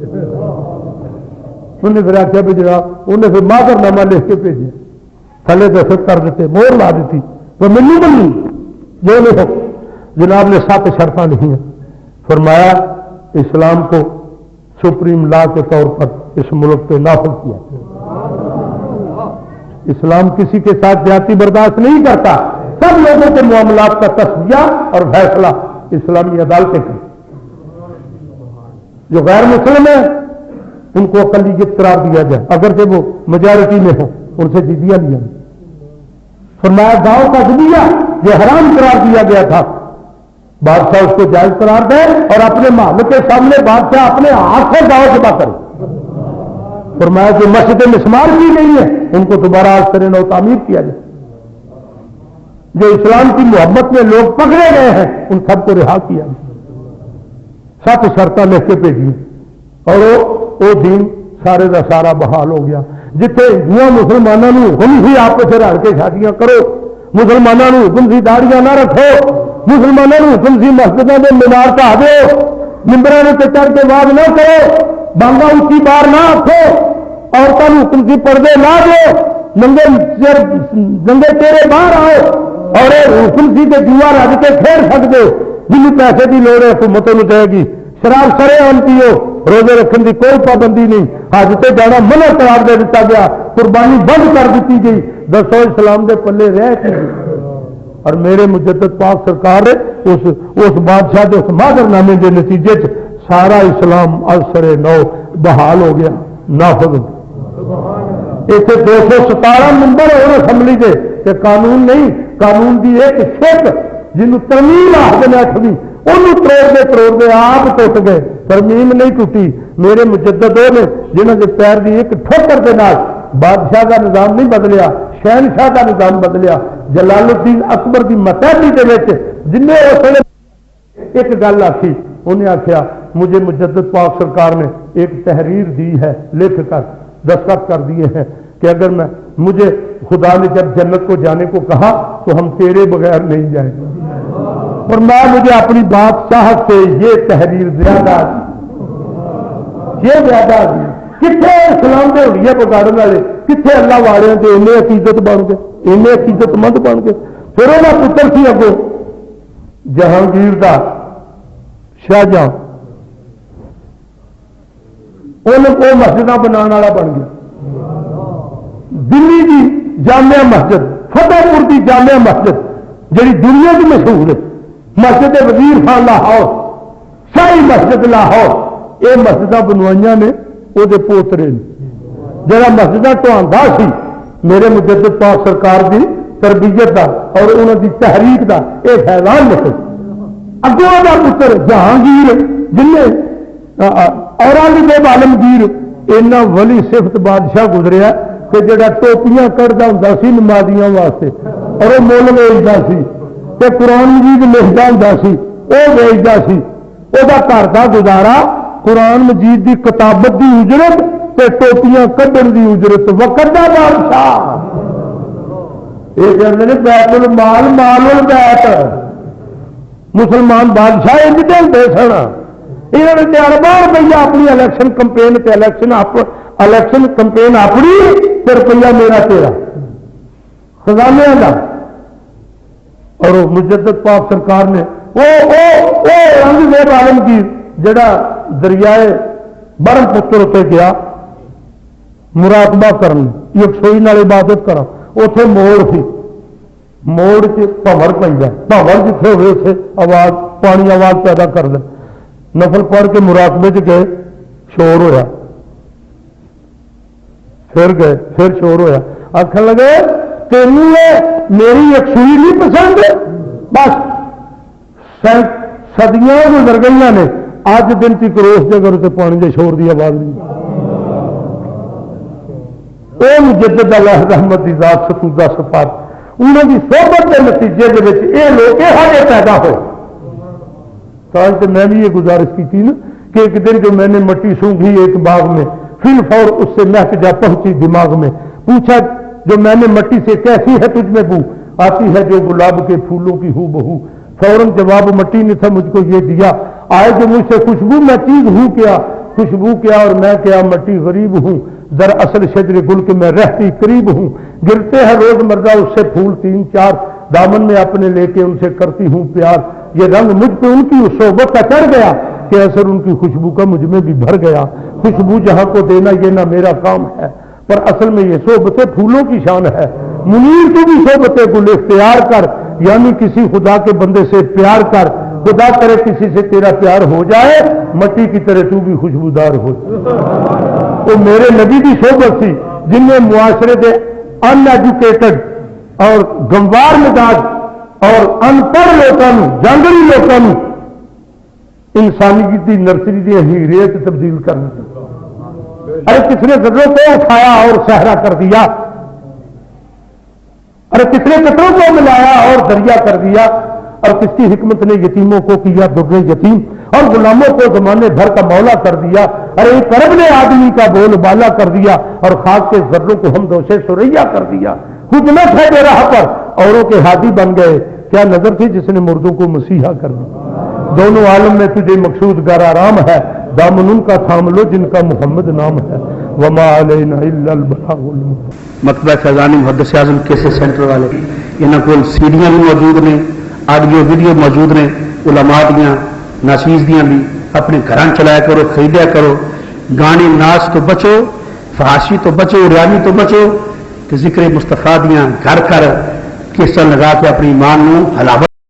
انہوں نے پھر آخیا بھی جناب، انہوں نے پھر معذر نامہ لکھ کے بھیجا، تھلے دستخط کر دیتے، مور لا دیتی، وہ منو بنی جو لکھو. جناب نے 7 شرطیں لکھی ہیں. فرمایا اسلام کو سپریم لا کے طور پر اس ملک پہ نافذ کیا. اسلام کسی کے ساتھ زیادتی برداشت نہیں کرتا. سب لوگوں کے معاملات کا تصفیہ اور فیصلہ اسلامی عدالتیں کی. جو غیر مسلم ہیں ان کو اقلیت قرار دیا جائے اگرچہ وہ میجارٹی میں ہوں، ان سے جزیہ لیا. فرمایا گاؤں کا جزیہ جو حرام قرار دیا گیا تھا بادشاہ اس کو جائز قرار دے اور اپنے محل کے سامنے بادشاہ اپنے ہاتھ سے گاؤں جمع کرے. فرمایا جو مسجدیں مسمار کی گئی ہیں ان کو دوبارہ آج سر نو تعمیر کیا جائے. جو اسلام کی محبت میں لوگ پکڑے گئے ہیں ان سب کو رہا کیا جائے. 7 شرطیں لکھ کے بھیجی اور وہ دین سارے کا سارا بحال ہو گیا. جتنے ہندو مسلمانوں حکم سی آپس سے رل کے شادیاں کرو، مسلمانوں حکم سی داڑیاں نہ رکھو، مسلمانوں حکم سی مسجدوں میں مینار ڈھا دو، ممبروں نے چڑھ کے بعد نہ کرو، بانگا اونچی بار نہ آخو، عورتوں حکم سی پردے نہ دو، ننگے چہرے باہر آؤ اور حکم سی کے جوا رج کے کھیل سکتے ہو. جن پیسے کی لوڑ ہے حکومتوں میں دے گی. شراب سرے عام پیو، روزے رکھنے کی کوئی پابندی نہیں، حج سے جانا منع قرار دے دیتا گیا، قربانی بند کر دیتی گئی. دسو اسلام دے پلے رہ کی. اور میرے مجدد پاک سرکار اس بادشاہ کے اس ماہر نامے کے نتیجے سارا اسلام ازسر نو بحال ہو گیا، نافذ. اتنے 217 ممبر ہو اسمبلی کے کہ قانون نہیں، قانون کی ایک شک جنہوں ترمیم آخر اٹھوی انہوں توڑ دے آپ ٹوٹ گئے. ترمیم نہیں ٹوٹی. میرے مجدد وہ نے جنہوں کے پیر کی ایک ٹھوکر کے نال بادشاہ کا نظام نہیں بدلیا، شہنشاہ کا نظام بدلیا. جلال الدین اکبر کی متحدی کے جن ایک گل آخی، انہیں آخیا مجھے مجدد پاک سرکار نے ایک تحریر دی ہے، لکھ کر دستخط کر دیے ہیں کہ اگر مجھے خدا نے جب جنت کو جانے کو کہا تو ہم تیرے بغیر نہیں جائیں گے. اور میں مجھے اپنی بادشاہت سے یہ تحریر زیادہ کتنے اسلام کے ہولیے بگاڑنے والے، کتنے اللہ والے کے اینے عقیدت بن گئے، اینے عقیدت مند بن گئے. پھر وہ پتر سی اگو جہانگیر کا شاہجہاں، وہ مسجد بنا والا بن گیا. دلی کی جامعہ مسجد، فتح پور کی جامعہ مسجد جڑی دنیا کی مشہور ہے، مسجد وزیر خان لاہور، شاہی مسجد لاہور، یہ مسجد بنوائیاں نے وہ پوترے نے. جڑا مسجد ٹواندا سی میرے مجدد پاک سرکار کی تربیت کا اور انہوں کی تحریک کا یہ فیضان لکھے. اگوں کا پتر جہانگیر جن اورنگزیب عالمگیر اینا ولی صفت بادشاہ گزریا کہ جڑا ٹوپیاں کٹتا ہوں سی نمازیاں واسطے اور وہ مل ویچتا سی، تے قرآن مجید لکھتا ہوں سی، وہ ویچتا سی. وہ گھر کا گزارا قرآن مجید کی کتابت کی اجرت تے ٹوپیاں کڈن کی اجرت. وقت کا بادشاہ یہ کہتے ہیں بیت المال مال البیت. مسلمان بادشاہ یہ دے سن، یہ ارباں روپیہ اپنی الیکشن کمپین تے الیکشن کمپین اپنی تے روپیہ میرا تیرا خزانے کا. اور مجدد پاک سرکار نے وہ اورنگزیب عالمگیر جڑا دریائے برم پتر اتنے گیا مراقبہ کرن، یکسوئی نال عبادت کرا، اتنے موڑ سی، موڑ سے پور پہ پور جتنے ہوئے اتنے آواز پانی آواز پیدا کر دے. نفل پڑھ کے مراقبے گئے، شور ہویا، پھر گئے، پھر شور ہویا. آخر لگے تینوں میری یکسوئی نہیں پسند، بس صدیاں گزر گئی نے، اج دن تک روز جگہ اتنے پانی کے شور کی آواز نہیں. وہ مجدد اللہ رحمت کی ذات ستودہ صفات انہوں کی صحبت کے نتیجے کے یہ لوگ یہ پیدا ہوئے. تو میں بھی یہ گزارش کی تھی نا کہ ایک دن جو میں نے مٹی سونگھی ایک باغ میں، فل فور اس سے مہک جا پہنچی دماغ میں، پوچھا جو میں نے مٹی سے کیسی ہے تجھ میں بو، آتی ہے جو گلاب کے پھولوں کی ہو بہو، فوراً جواب مٹی نے تھا مجھ کو یہ دیا، آئے جو مجھ سے خوشبو میں چیز ہوں کیا، خوشبو کیا اور میں کیا مٹی غریب ہوں، دراصل شجر گل کے میں رہتی قریب ہوں، گرتے ہیں روز مرہ اس سے پھول 3-4، دامن میں اپنے لے کے ان سے کرتی ہوں پیار، یہ رنگ مجھ پہ ان کی صحبت کا چڑھ گیا کہ اثر ان کی خوشبو کا مجھ میں بھی بھر گیا، خوشبو جہاں کو دینا یہ نہ میرا کام ہے، پر اصل میں یہ صحبت پھولوں کی شان ہے، منیر تو بھی صحبت گل اختیار کر، یعنی کسی خدا کے بندے سے پیار کر، خدا کرے کسی سے تیرا پیار ہو جائے، مٹی کی طرح تو بھی خوشبودار ہو جائے۔ تو میرے نبی کی صحبت تھی جن میں معاشرے کے ان ایجوکیٹڈ اور گموار مزاج اور ان پڑھ لوگوں جنگلی لوگوں انسانی کی نرسری دی ہیریت تبدیل کر دی، ارے کس نے ذروں کو اٹھایا اور صحرا کر دیا، ارے کس نے قطروں کو ملایا اور دریا کر دیا، اور کس کی حکمت نے یتیموں کو کیا در یتیم اور غلاموں کو زمانے بھر کا مولا کر دیا، ارے ایک عرب نے آدمی کا بول بالا کر دیا اور خاک کے ذروں کو ہم دوشے سریا کر دیا، خدمت ہے بے راہ پر اوروں کے ہادی بن گئے، کیا نظر تھی جس نے مردوں کو مسیحا کر دیا، دونوں عالم میں تجھے مقصود گر آرام ہے، دامن ان کا تھام لو جن کا محمد نام ہے، وما علینا الا البلاغ المبین۔ مکتبہ فیضان محدث اعظم کیسے سینٹر والے یہاں کو سیڈیاں بھی موجود نے، آڈیو ویڈیو موجود نے، علماء دیاں ناچیز دیاں بھی اپنے گھراں چلایا کرو، خریدیا کرو، گانے ناچ تو بچو، فحاشی تو بچو، ریانی تو بچو، کہ ذکر مصطفیٰ دیاں گھر کر کس طرح لگا کے اپنی ایمان نو حلاوت